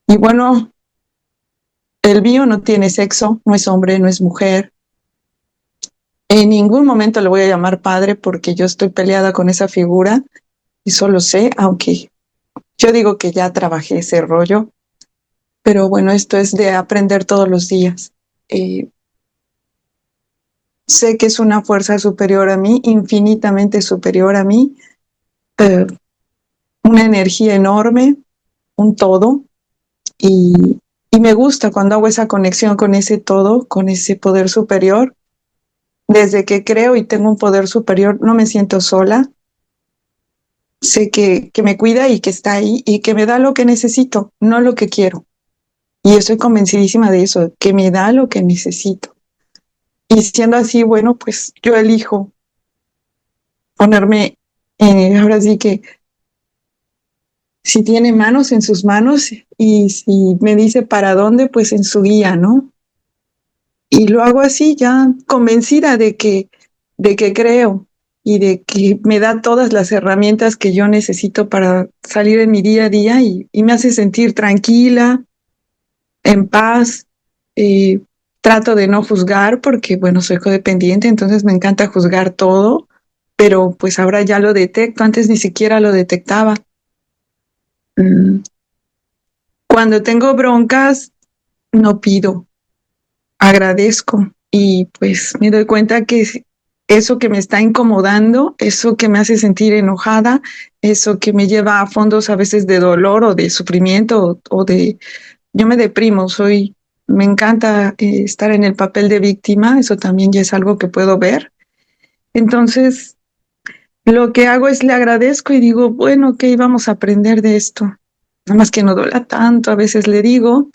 Y bueno, el mío no tiene sexo, no es hombre, no es mujer. En ningún momento le voy a llamar padre porque yo estoy peleada con esa figura y solo sé, aunque yo digo que ya trabajé ese rollo, pero bueno, esto es de aprender todos los días. Eh, Sé que es una fuerza superior a mí, infinitamente superior a mí, eh, una energía enorme, un todo, y me gusta cuando hago esa conexión con ese todo, con ese poder superior, desde que creo y tengo un poder superior, no me siento sola. Sé que me cuida y que está ahí y que me da lo que necesito, no lo que quiero. Y estoy convencidísima de eso, que me da lo que necesito. Y siendo así, bueno, pues yo elijo ponerme, ahora sí que si tiene manos en sus manos y si me dice para dónde, pues en su guía, ¿no? Y lo hago así, ya convencida de que creo y de que me da todas las herramientas que yo necesito para salir en mi día a día y me hace sentir tranquila, en paz. eh, Trato de no juzgar porque, bueno, soy codependiente, entonces me encanta juzgar todo, pero pues ahora ya lo detecto, antes ni siquiera lo detectaba. Mm, Cuando tengo broncas, no pido, agradezco y pues me doy cuenta que eso que me está incomodando, eso que me hace sentir enojada, eso que me lleva a fondos a veces de dolor o de sufrimiento o de yo me deprimo, me encanta estar en el papel de víctima, eso también ya es algo que puedo ver. Entonces, lo que hago es le agradezco y digo, bueno, ok, vamos a aprender de esto. Nada más que no duela tanto, a veces le digo,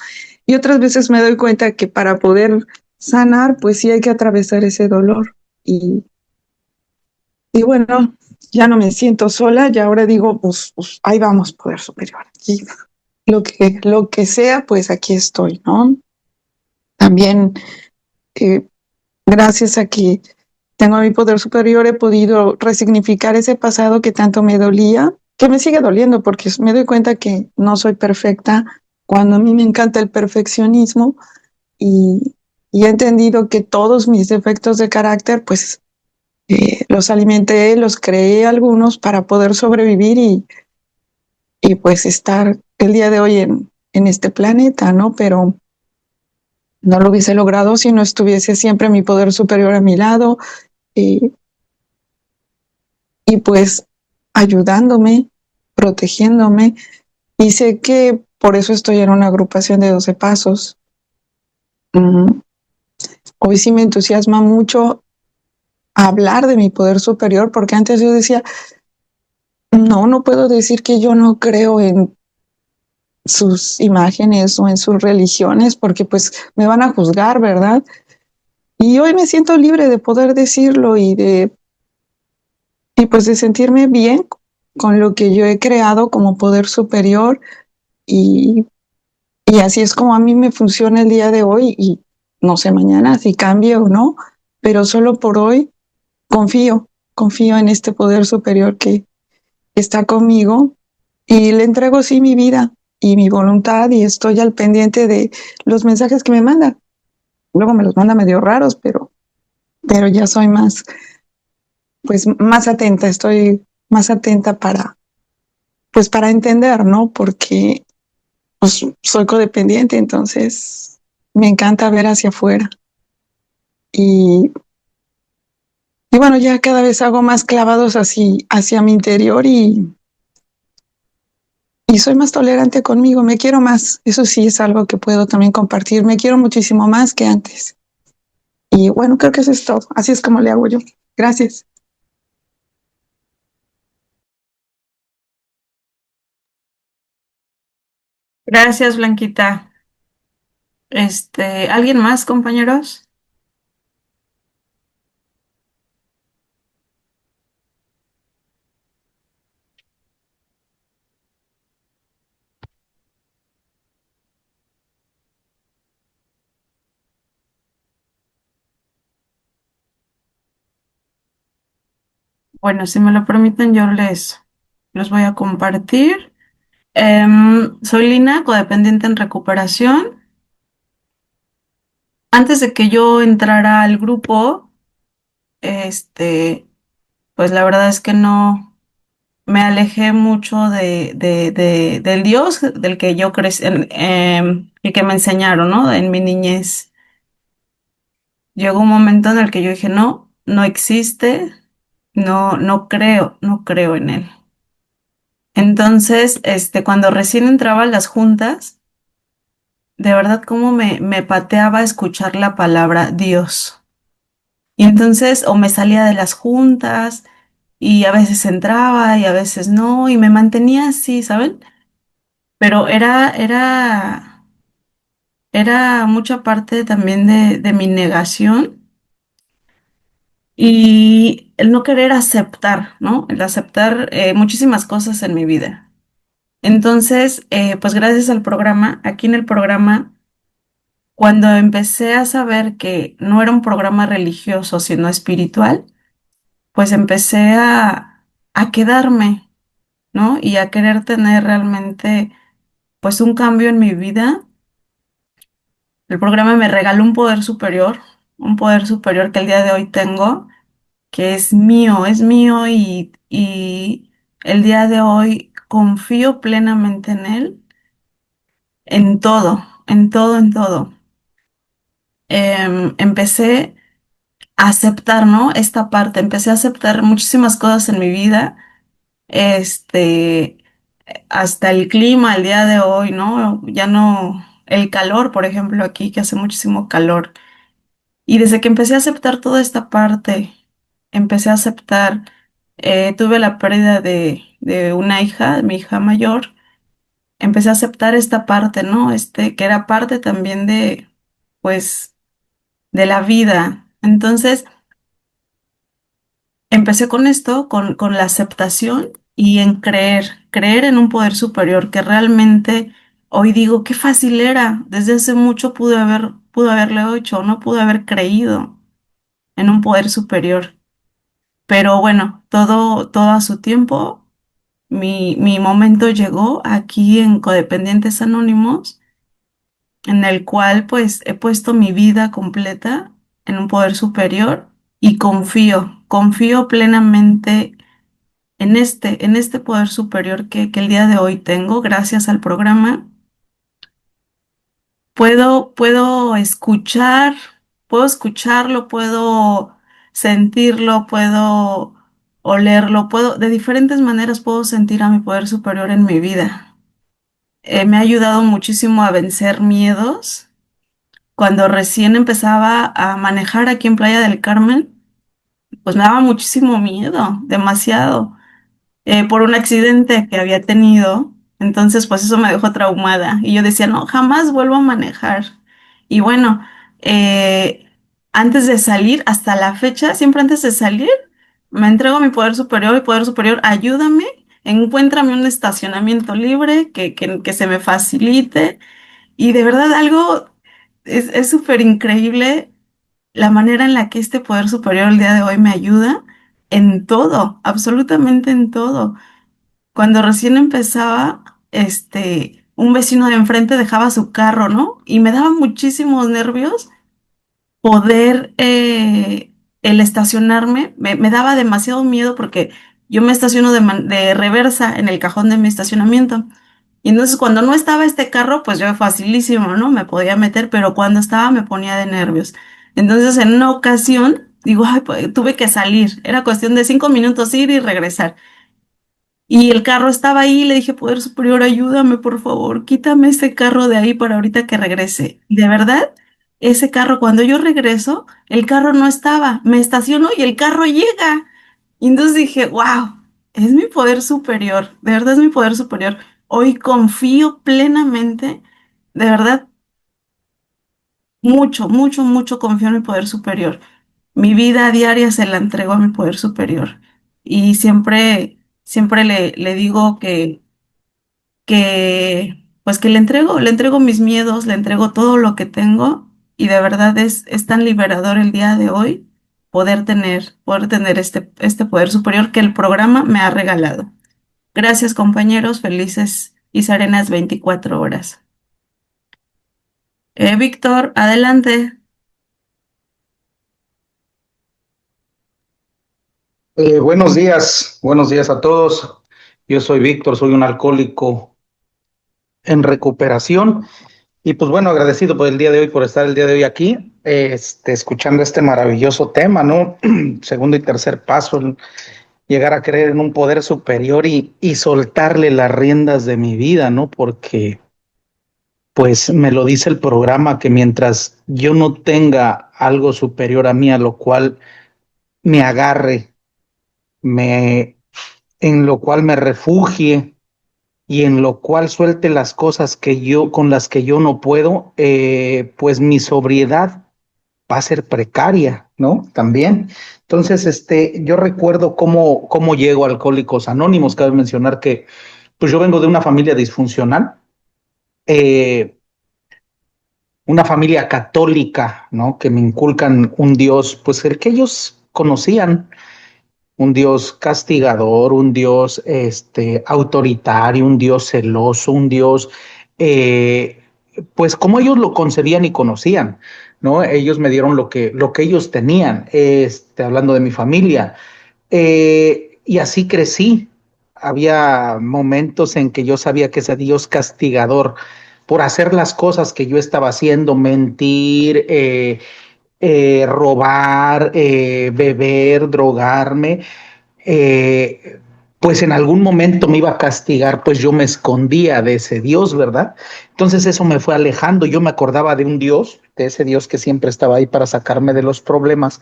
y otras veces me doy cuenta que para poder sanar, pues sí hay que atravesar ese dolor. Y bueno, ya no me siento sola, y ahora digo, pues ahí vamos, poder superior. Aquí, lo que sea, pues aquí estoy, ¿no? También eh, gracias a que tengo mi poder superior, he podido resignificar ese pasado que tanto me dolía, que me sigue doliendo porque me doy cuenta que no soy perfecta cuando a mí me encanta el perfeccionismo y, y he entendido que todos mis defectos de carácter, pues los alimenté, los creé algunos para poder sobrevivir y pues estar el día de hoy en este planeta, ¿no? Pero no lo hubiese logrado si no estuviese siempre mi poder superior a mi lado, eh, y pues ayudándome, protegiéndome. Y sé que por eso estoy en una agrupación de 12 pasos. Mm, Hoy sí me entusiasma mucho hablar de mi poder superior, porque antes yo decía, no, no puedo decir que yo no creo en sus imágenes o en sus religiones, porque pues me van a juzgar, ¿verdad? Y hoy me siento libre de poder decirlo y pues de sentirme bien con lo que yo he creado como poder superior y Y así es como a mí me funciona el día de hoy y no sé mañana si cambie o no, pero solo por hoy confío en este poder superior que está conmigo y le entrego sí mi vida y mi voluntad y estoy al pendiente de los mensajes que me manda. Luego me los manda medio raros, pero ya soy más, pues más atenta, estoy más atenta pues para entender, ¿no? Porque pues, soy codependiente, entonces me encanta ver hacia afuera. Y, y bueno, ya cada vez hago más clavados así hacia mi interior y soy más tolerante conmigo, me quiero más. Eso sí es algo que puedo también compartir. Me quiero muchísimo más que antes. Y bueno, creo que eso es todo. Así es como le hago yo. Gracias. Gracias, Blanquita. ¿Alguien más, compañeros? Bueno, si me lo permiten, yo les voy a compartir. Soy Lina, codependiente en recuperación. Antes de que yo entrara al grupo, este, pues la verdad es que no me alejé mucho del Dios del que yo crecí, y que me enseñaron, ¿no? En mi niñez. Llegó un momento en el que yo dije, no, no existe, no creo en él. Entonces, cuando recién entraba a las juntas, de verdad, cómo me pateaba escuchar la palabra Dios. Y entonces o me salía de las juntas y a veces entraba y a veces no y me mantenía así, ¿saben? Pero era mucha parte también de mi negación y el no querer aceptar, ¿no? El aceptar muchísimas cosas en mi vida. Entonces, pues gracias al programa, aquí en el programa, cuando empecé a saber que no era un programa religioso, sino espiritual, pues empecé a quedarme, ¿no? Y a querer tener realmente, pues un cambio en mi vida. El programa me regaló un poder superior que el día de hoy tengo, que es mío y el día de hoy confío plenamente en él, en todo, en todo, en todo. Empecé a aceptar, ¿no? Esta parte, empecé a aceptar muchísimas cosas en mi vida, este, hasta el clima el día de hoy, ¿no? Ya no, el calor, por ejemplo, aquí que hace muchísimo calor. Y desde que empecé a aceptar toda esta parte, empecé a aceptar, tuve la pérdida de una hija, mi hija mayor, empecé a aceptar esta parte, ¿no? Que era parte también pues, de la vida. Entonces, empecé con esto, con la aceptación y en creer en un poder superior que realmente hoy digo, qué fácil era. Desde hace mucho pude haberlo hecho, no pude haber creído en un poder superior. Pero bueno, todo a su tiempo. Mi momento llegó aquí en Codependientes Anónimos, en el cual pues he puesto mi vida completa en un poder superior y confío plenamente en este poder superior que el día de hoy tengo, gracias al programa. Puedo puedo escucharlo, puedo sentirlo, puedo olerlo, de diferentes maneras puedo sentir a mi poder superior en mi vida. Me ha ayudado muchísimo a vencer miedos. Cuando recién empezaba a manejar aquí en Playa del Carmen, pues me daba muchísimo miedo, demasiado. Por un accidente que había tenido. Entonces, pues eso me dejó traumada. Y yo decía, no, jamás vuelvo a manejar. Y bueno, eh, antes de salir, hasta la fecha, siempre antes de salir, me entrego a mi poder superior, ayúdame, encuéntrame un estacionamiento libre que se me facilite. Y de verdad, algo es súper increíble la manera en la que este poder superior el día de hoy me ayuda en todo, absolutamente en todo. Cuando recién empezaba, un vecino de enfrente dejaba su carro, ¿no? Y me daba muchísimos nervios poder, el estacionarme, me daba demasiado miedo porque yo me estaciono de reversa en el cajón de mi estacionamiento. Y entonces cuando no estaba este carro, pues yo facilísimo, ¿no? Me podía meter, pero cuando estaba me ponía de nervios. Entonces en una ocasión, digo, ay, pues, tuve que salir. Era cuestión de 5 minutos ir y regresar. Y el carro estaba ahí, le dije, Poder Superior, ayúdame, por favor, quítame ese carro de ahí para ahorita que regrese. Y de verdad, ese carro, cuando yo regreso, el carro no estaba, me estaciono y el carro llega. Y entonces dije, wow, es mi poder superior, de verdad es mi poder superior. Hoy confío plenamente, de verdad, mucho confío en mi poder superior. Mi vida diaria se la entrego a mi poder superior. Y siempre le digo pues que le entrego mis miedos, le entrego todo lo que tengo y de verdad es tan liberador el día de hoy poder tener este poder superior que el programa me ha regalado. Gracias, compañeros, felices y serenas 24 horas. Víctor, adelante. Buenos días a todos. Yo soy Víctor, soy un alcohólico en recuperación y pues bueno, agradecido por el día de hoy, por estar el día de hoy aquí, escuchando este maravilloso tema, ¿no? Segundo y tercer paso, llegar a creer en un poder superior y soltarle las riendas de mi vida, ¿no? Porque pues me lo dice el programa que mientras yo no tenga algo superior a mí, a lo cual me agarre, me, en lo cual me refugie y en lo cual suelte las cosas que yo, con las que yo no puedo, pues mi sobriedad va a ser precaria, ¿no? También. Entonces, yo recuerdo cómo llego a Alcohólicos Anónimos. Cabe mencionar que, pues yo vengo de una familia disfuncional, eh, una familia católica, ¿no? Que me inculcan un Dios, pues el que ellos conocían, un Dios castigador, un Dios autoritario, un Dios celoso, un Dios, eh, pues como ellos lo concebían y conocían, ¿no? Ellos me dieron lo que ellos tenían, hablando de mi familia. Y así crecí. Había momentos en que yo sabía que ese Dios castigador por hacer las cosas que yo estaba haciendo, mentir, robar, beber, drogarme, eh, pues en algún momento me iba a castigar, pues yo me escondía de ese Dios, ¿verdad? Entonces eso me fue alejando, yo me acordaba de un Dios, de ese Dios que siempre estaba ahí para sacarme de los problemas,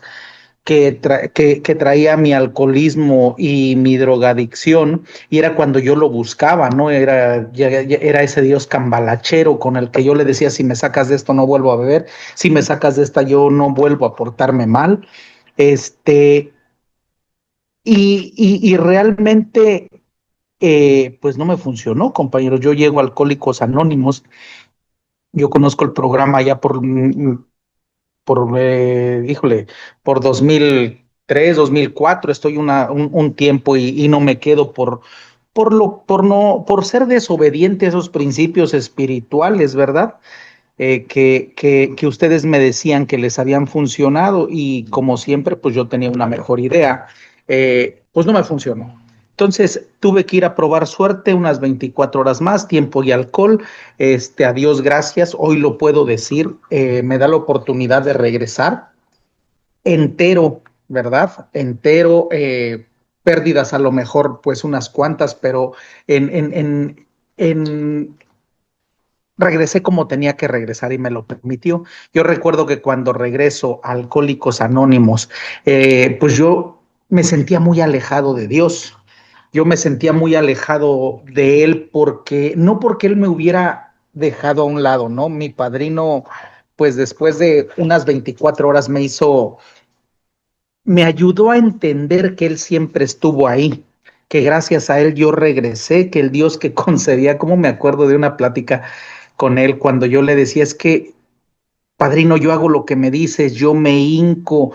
que traía mi alcoholismo y mi drogadicción, y era cuando yo lo buscaba, ¿no? Era ese Dios cambalachero con el que yo le decía, si me sacas de esto no vuelvo a beber, si me sacas de esta yo no vuelvo a portarme mal, este, y realmente, pues no me funcionó, compañeros. Yo llego a Alcohólicos Anónimos, yo conozco el programa ya híjole, por 2003, 2004, estoy un tiempo y no me quedo por ser desobediente a esos principios espirituales, ¿verdad? Que ustedes me decían que les habían funcionado y como siempre, pues yo tenía una mejor idea, pues no me funcionó. Entonces tuve que ir a probar suerte unas 24 horas más, tiempo y alcohol. A Dios gracias, hoy lo puedo decir, me da la oportunidad de regresar entero, ¿verdad? Entero, pérdidas a lo mejor, pues unas cuantas, pero en, en, en, en regresé como tenía que regresar y me lo permitió. Yo recuerdo que cuando regreso a Alcohólicos Anónimos, pues yo me sentía muy alejado de Dios. Yo me sentía muy alejado de él no porque él me hubiera dejado a un lado, ¿no? Mi padrino, pues después de unas 24 horas me ayudó a entender que él siempre estuvo ahí, que gracias a él yo regresé, que el Dios que concedía, como me acuerdo de una plática con él cuando yo le decía, es que, padrino, yo hago lo que me dices, yo me hinco,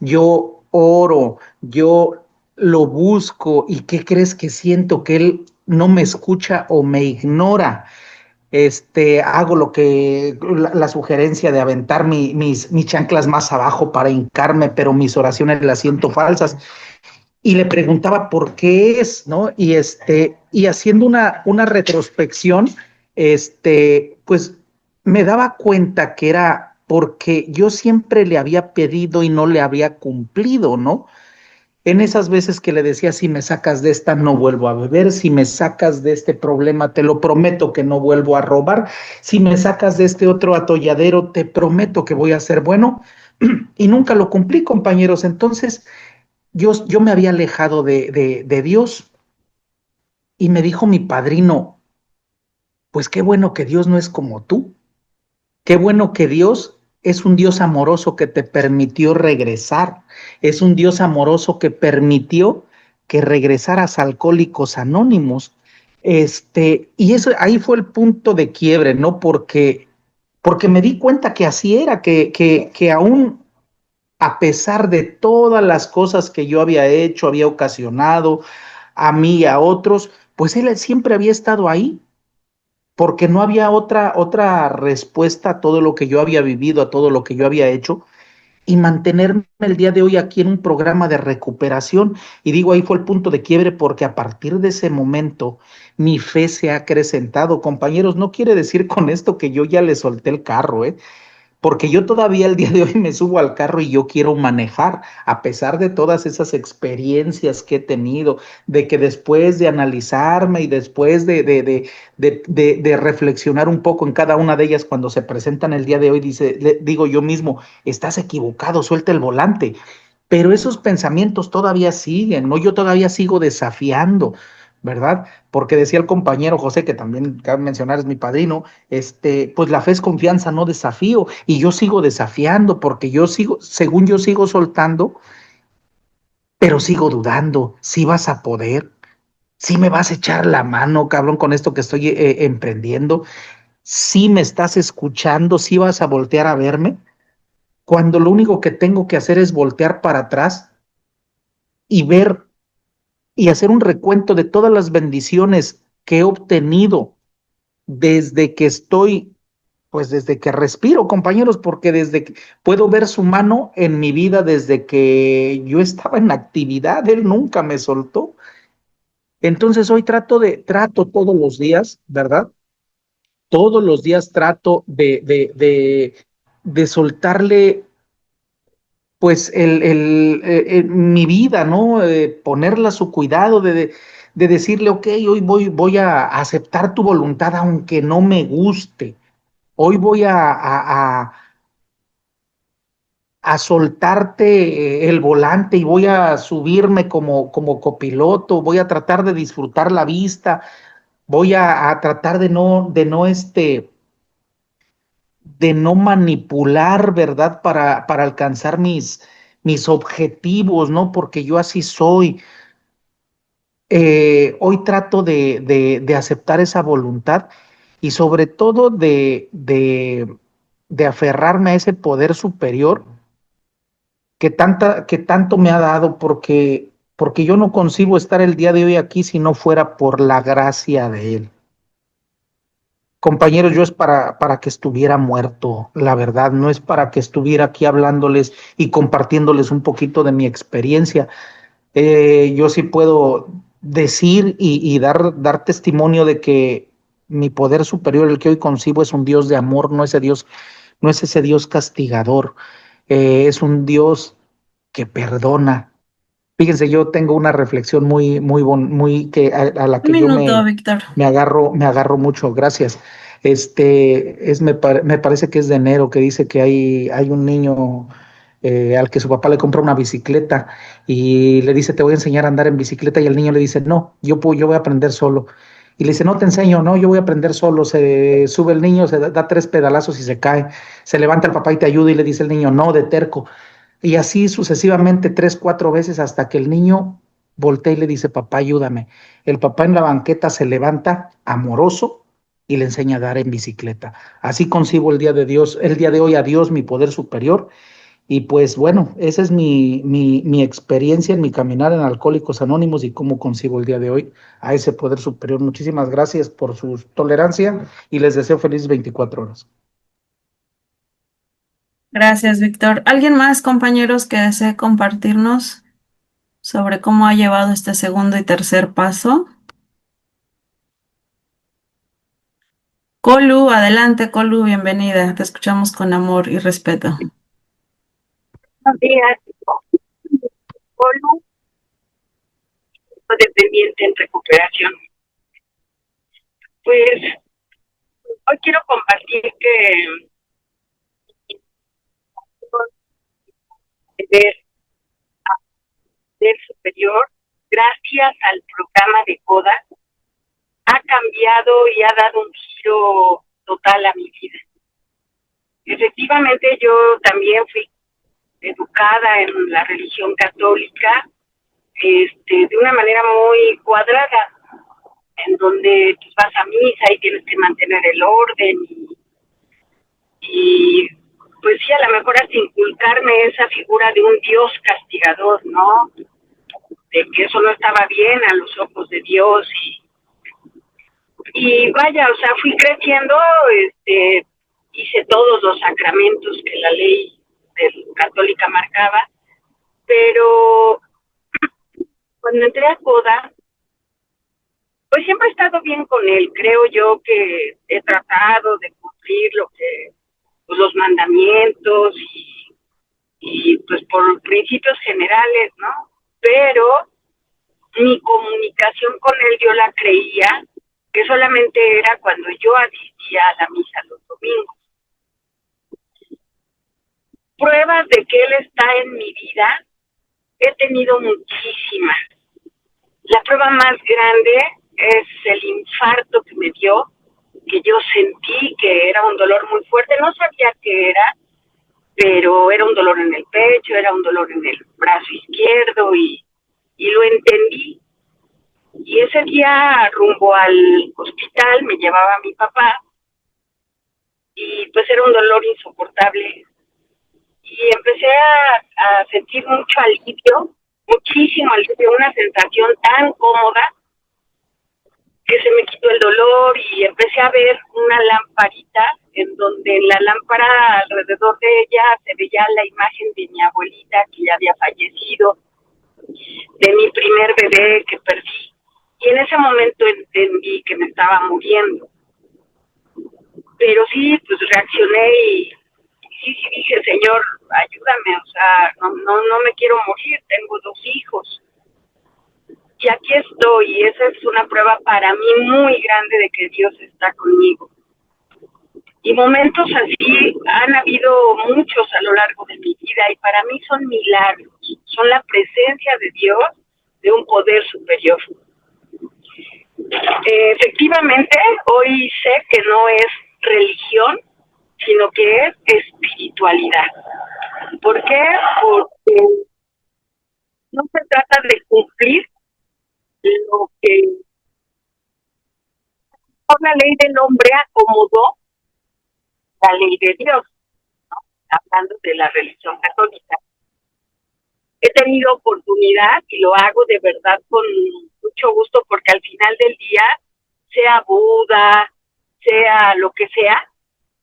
yo oro, yo lo busco, ¿y qué crees que siento? Que él no me escucha o me ignora. Hago la sugerencia de aventar mis chanclas más abajo para hincarme, pero mis oraciones las siento falsas. Y le preguntaba por qué es, ¿no? Y haciendo una retrospección, pues me daba cuenta que era porque yo siempre le había pedido y no le había cumplido, ¿no? En esas veces que le decía, si me sacas de esta, no vuelvo a beber, si me sacas de este problema, te lo prometo que no vuelvo a robar, si me sacas de este otro atolladero, te prometo que voy a ser bueno, y nunca lo cumplí, compañeros. Entonces, yo me había alejado de Dios, y me dijo mi padrino, pues qué bueno que Dios no es como tú. Qué bueno que Dios es un Dios amoroso que te permitió regresar. Es un Dios amoroso que permitió que regresaras a Alcohólicos Anónimos. Y eso ahí fue el punto de quiebre, ¿no? Porque me di cuenta que así era, que aún a pesar de todas las cosas que yo había hecho, había ocasionado a mí y a otros, pues él siempre había estado ahí porque no había otra respuesta a todo lo que yo había vivido, a todo lo que yo había hecho, y mantenerme el día de hoy aquí en un programa de recuperación. Y digo, ahí fue el punto de quiebre porque a partir de ese momento mi fe se ha acrecentado. Compañeros, no quiere decir con esto que yo ya le solté el carro, porque yo todavía el día de hoy me subo al carro y yo quiero manejar, a pesar de todas esas experiencias que he tenido, de que después de analizarme y después de reflexionar un poco en cada una de ellas cuando se presentan el día de hoy, digo yo mismo, estás equivocado, suelta el volante. Pero esos pensamientos todavía siguen, ¿no? Yo todavía sigo desafiando, ¿verdad? Porque decía el compañero José, que también cabe mencionar es mi padrino, pues la fe es confianza, no desafío, y yo sigo desafiando porque yo sigo, según yo sigo soltando, pero sigo dudando, si vas a poder, si me vas a echar la mano, cabrón, con esto que estoy emprendiendo, si me estás escuchando, si vas a voltear a verme, cuando lo único que tengo que hacer es voltear para atrás y ver y hacer un recuento de todas las bendiciones que he obtenido desde que estoy, pues desde que respiro, compañeros, porque desde que puedo ver su mano en mi vida desde que yo estaba en actividad, él nunca me soltó. Entonces hoy trato todos los días, ¿verdad? Todos los días trato de soltarle pues mi vida, ¿no? Ponerla a su cuidado, de decirle, ok, hoy voy a aceptar tu voluntad aunque no me guste. Hoy voy a soltarte el volante y voy a subirme como copiloto, voy a tratar de disfrutar la vista, voy a tratar de no manipular, ¿verdad? Para alcanzar mis objetivos, ¿no? Porque yo así soy. Hoy trato de aceptar esa voluntad y sobre todo de aferrarme a ese poder superior que tanto me ha dado, porque yo no concibo estar el día de hoy aquí si no fuera por la gracia de Él. Compañeros, yo es para que estuviera muerto, la verdad, no es para que estuviera aquí hablándoles y compartiéndoles un poquito de mi experiencia. Yo sí puedo decir y dar testimonio de que mi poder superior, el que hoy concibo, es un Dios de amor, no es ese Dios castigador, es un Dios que perdona. Fíjense, yo tengo una reflexión muy que a la Un que yo minuto, Víctor. me agarro mucho, gracias. Me parece que es de enero que dice que hay un niño al que su papá le compra una bicicleta y le dice, te voy a enseñar a andar en bicicleta y el niño le dice, no, yo voy a aprender solo. Y le dice, no te enseño, no, yo voy a aprender solo. Se sube el niño, da tres pedalazos y se cae. Se levanta el papá y te ayuda y le dice el niño, no, de terco. Y así sucesivamente tres, cuatro veces hasta que el niño voltea y le dice, papá, ayúdame. El papá en la banqueta se levanta amoroso y le enseña a dar en bicicleta. Así concibo el día de hoy a Dios, mi poder superior. Y pues bueno, esa es mi experiencia en mi caminar en Alcohólicos Anónimos y cómo concibo el día de hoy a ese poder superior. Muchísimas gracias por su tolerancia y les deseo felices 24 horas. Gracias, Víctor. ¿Alguien más, compañeros, que desee compartirnos sobre cómo ha llevado este segundo y tercer paso? Colu, adelante, Colu, bienvenida. Te escuchamos con amor y respeto. Buenos días, Polo, dependiente en recuperación. Pues hoy quiero compartir que ver del superior, gracias al programa de CODA, ha cambiado y ha dado un giro total a mi vida. Efectivamente, yo también fui educada en la religión católica, de una manera muy cuadrada, en donde pues, vas a misa y tienes que mantener el orden y pues sí, a lo mejor hasta inculcarme esa figura de un Dios castigador, ¿no? De que eso no estaba bien a los ojos de Dios y vaya, o sea, fui creciendo, hice todos los sacramentos que la ley católica marcaba, pero cuando entré a CODA, pues siempre he estado bien con él. Creo yo que he tratado de cumplir pues, los mandamientos y pues por principios generales, ¿no? Pero mi comunicación con él yo la creía que solamente era cuando yo asistía a la misa los domingos. Pruebas de que él está en mi vida he tenido muchísimas. La prueba más grande es el infarto que me dio, que yo sentí que era un dolor muy fuerte. No sabía qué era, pero era un dolor en el pecho, era un dolor en el brazo izquierdo y lo entendí. Y ese día rumbo al hospital me llevaba mi papá y pues era un dolor insoportable. Y empecé a sentir mucho alivio, muchísimo alivio, una sensación tan cómoda que se me quitó el dolor y empecé a ver una lamparita en donde en la lámpara alrededor de ella se veía la imagen de mi abuelita que ya había fallecido, de mi primer bebé que perdí. Y en ese momento entendí que me estaba muriendo. Pero sí, pues reaccioné y sí dije, Señor, ayúdame, o sea, no me quiero morir, tengo 2 hijos. Y aquí estoy, y esa es una prueba para mí muy grande de que Dios está conmigo. Y momentos así han habido muchos a lo largo de mi vida, y para mí son milagros, son la presencia de Dios, de un poder superior. Efectivamente, hoy sé que no es religión, sino que es espiritualidad. ¿Por qué? Porque no se trata de cumplir lo que la ley del hombre acomodó la ley de Dios, ¿no? Hablando de la religión católica. He tenido oportunidad y lo hago de verdad con mucho gusto porque al final del día, sea Buda, sea lo que sea,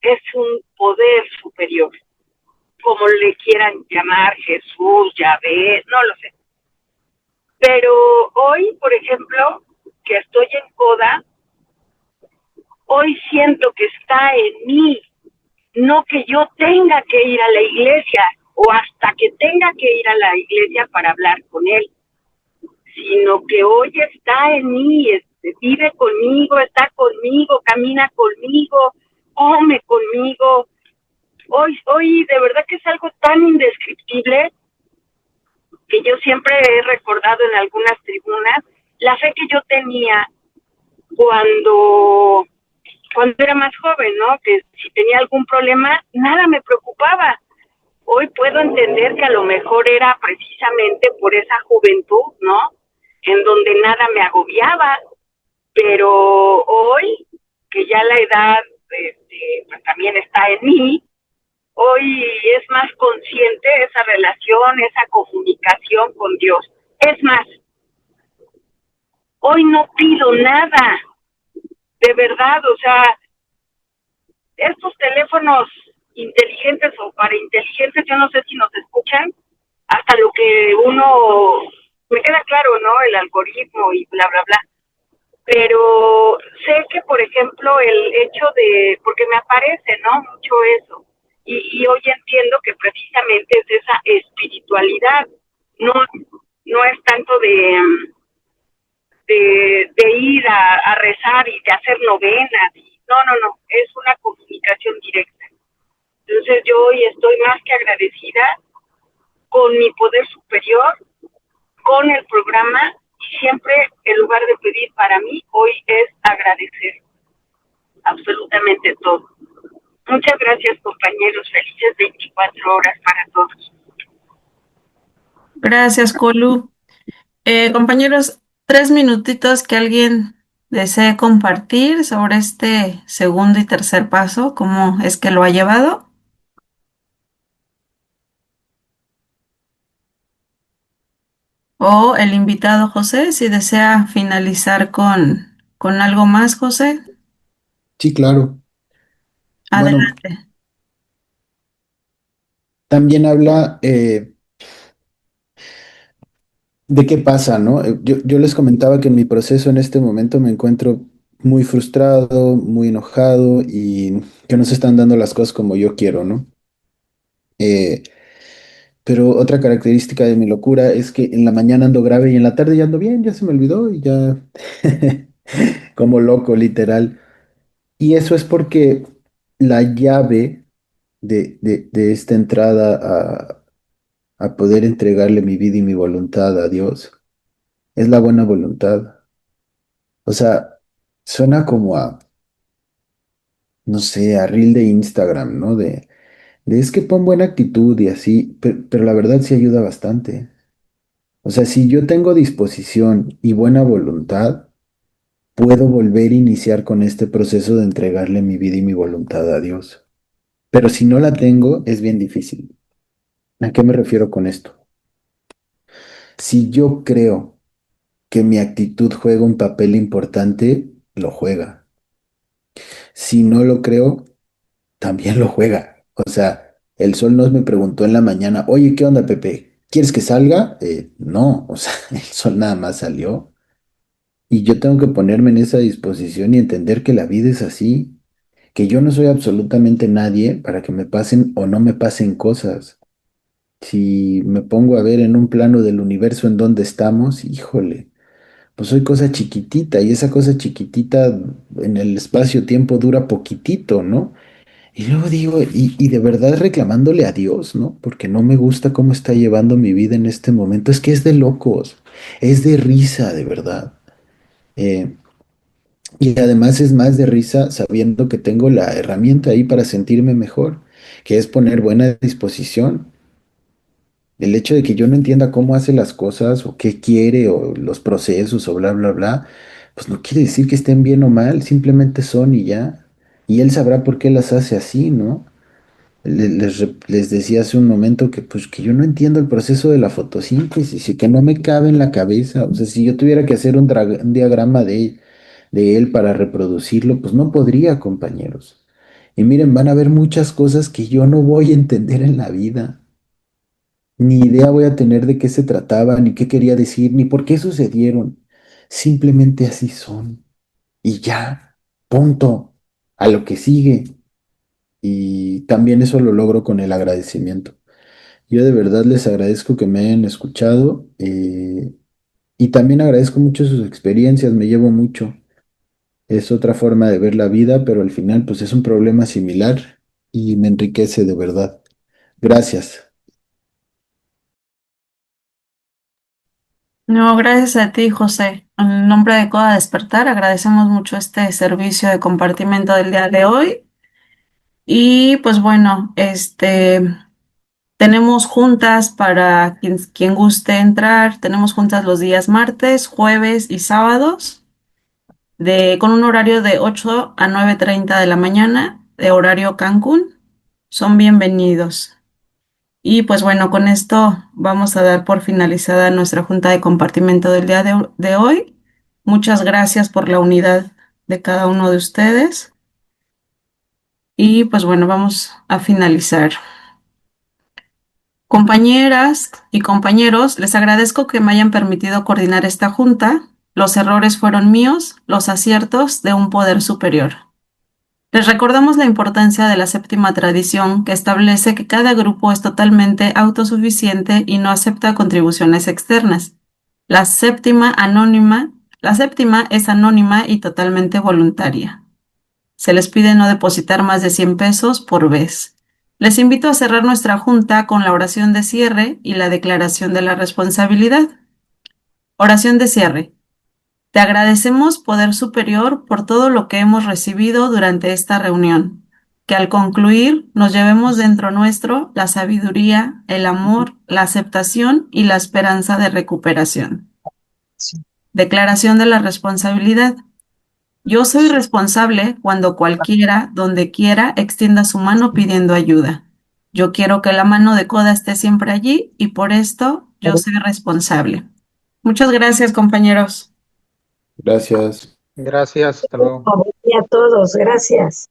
es un poder superior, como le quieran llamar, Jesús, Yahvé, no lo sé. Pero hoy, por ejemplo, que estoy en coda, hoy siento que está en mí, no que yo tenga que ir a la iglesia o hasta que tenga que ir a la iglesia para hablar con él, sino que hoy está en mí, vive conmigo, está conmigo, camina conmigo, come conmigo. Hoy de verdad que es algo tan indescriptible que yo siempre he recordado en algunas tribunas, la fe que yo tenía cuando era más joven, ¿no? Que si tenía algún problema, nada me preocupaba. Hoy puedo entender que a lo mejor era precisamente por esa juventud, ¿no? En donde nada me agobiaba, pero hoy, que ya la edad pues también está en mí, hoy es más consciente esa relación, esa comunicación con Dios. Es más, hoy no pido nada, de verdad, o sea, estos teléfonos inteligentes o para inteligentes, yo no sé si nos escuchan, hasta lo que uno, me queda claro, ¿no? El algoritmo y bla, bla, bla. Pero sé que, por ejemplo, el hecho de, porque me aparece, ¿no? Mucho eso. Y hoy entiendo que precisamente es esa espiritualidad. No es tanto de ir a rezar y de hacer novenas. No. Es una comunicación directa. Entonces yo hoy estoy más que agradecida con mi poder superior, con el programa, y siempre en lugar de pedir para mí, hoy es agradecer absolutamente todo. Muchas gracias, compañeros. Felices 24 horas para todos. Gracias, Colu. Compañeros, 3 minutitos que alguien desee compartir sobre este segundo y tercer paso, cómo es que lo ha llevado. O el invitado José, si desea finalizar con algo más, José, Sí, claro. Bueno, adelante. también habla de qué pasa, ¿no? Yo les comentaba que en mi proceso en este momento me encuentro muy frustrado, muy enojado y que no se están dando las cosas como yo quiero, ¿no? Eh, pero otra característica de mi locura es que en la mañana ando grave y en la tarde ya ando bien, ya se me olvidó y ya como loco, literal. Y eso es porque la llave de esta entrada a poder entregarle mi vida y mi voluntad a Dios es la buena voluntad. O sea, suena como a, no sé, a reel de Instagram, ¿no? De es que pon buena actitud y así, pero la verdad sí ayuda bastante. O sea, si yo tengo disposición y buena voluntad, puedo volver a iniciar con este proceso de entregarle mi vida y mi voluntad a Dios. Pero si no la tengo, es bien difícil. ¿A qué me refiero con esto? Si yo creo que mi actitud juega un papel importante, lo juega. Si no lo creo, también lo juega. O sea, el sol nos me preguntó en la mañana, oye, ¿qué onda, Pepe? ¿Quieres que salga? No, o sea, el sol nada más salió. Y yo tengo que ponerme en esa disposición y entender que la vida es así, que yo no soy absolutamente nadie para que me pasen o no me pasen cosas. Si me pongo a ver en un plano del universo en donde estamos, híjole, pues soy cosa chiquitita y esa cosa chiquitita en el espacio-tiempo dura poquitito, ¿no? Y luego digo, y de verdad reclamándole a Dios, ¿no? Porque no me gusta cómo está llevando mi vida en este momento. Es que es de locos, es de risa, de verdad. Eh, y además es más de risa sabiendo que tengo la herramienta ahí para sentirme mejor, que es poner buena disposición. El hecho de que yo no entienda cómo hace las cosas o qué quiere o los procesos o bla, bla, bla, pues no quiere decir que estén bien o mal, simplemente son y ya. Y él sabrá por qué las hace así, ¿no? Les decía hace un momento que pues que yo no entiendo el proceso de la fotosíntesis y que no me cabe en la cabeza. O sea, si yo tuviera que hacer un diagrama de él para reproducirlo, pues no podría, compañeros. Y miren, van a haber muchas cosas que yo no voy a entender en la vida. Ni idea voy a tener de qué se trataba, ni qué quería decir, ni por qué sucedieron. Simplemente así son. Y ya, punto. A lo que sigue. Y también eso lo logro con el agradecimiento. Yo de verdad les agradezco que me hayan escuchado y también agradezco mucho sus experiencias, me llevo mucho. Es otra forma de ver la vida, pero al final pues es un problema similar y me enriquece de verdad. Gracias. No, gracias a ti, José. En nombre de Coda Despertar, agradecemos mucho este servicio de compartimento del día de hoy. Y pues bueno, tenemos juntas para quien guste entrar. Tenemos juntas los días martes, jueves y sábados, con un horario de 8 a 9:30 de la mañana, de horario Cancún. Son bienvenidos. Y pues bueno, con esto vamos a dar por finalizada nuestra junta de compartimento del día de hoy. Muchas gracias por la unidad de cada uno de ustedes. Y pues bueno, vamos a finalizar. Compañeras y compañeros, les agradezco que me hayan permitido coordinar esta junta. Los errores fueron míos, los aciertos de un poder superior. Les recordamos la importancia de la séptima tradición que establece que cada grupo es totalmente autosuficiente y no acepta contribuciones externas. La séptima la séptima es anónima y totalmente voluntaria. Se les pide no depositar más de 100 pesos por vez. Les invito a cerrar nuestra junta con la oración de cierre y la declaración de la responsabilidad. Oración de cierre. Te agradecemos, Poder Superior, por todo lo que hemos recibido durante esta reunión. Que al concluir nos llevemos dentro nuestro la sabiduría, el amor, la aceptación y la esperanza de recuperación. Declaración de la responsabilidad. Yo soy responsable cuando cualquiera, donde quiera, extienda su mano pidiendo ayuda. Yo quiero que la mano de Coda esté siempre allí y por esto yo soy responsable. Muchas gracias, compañeros. Gracias. Gracias, hasta luego. Y a todos, gracias.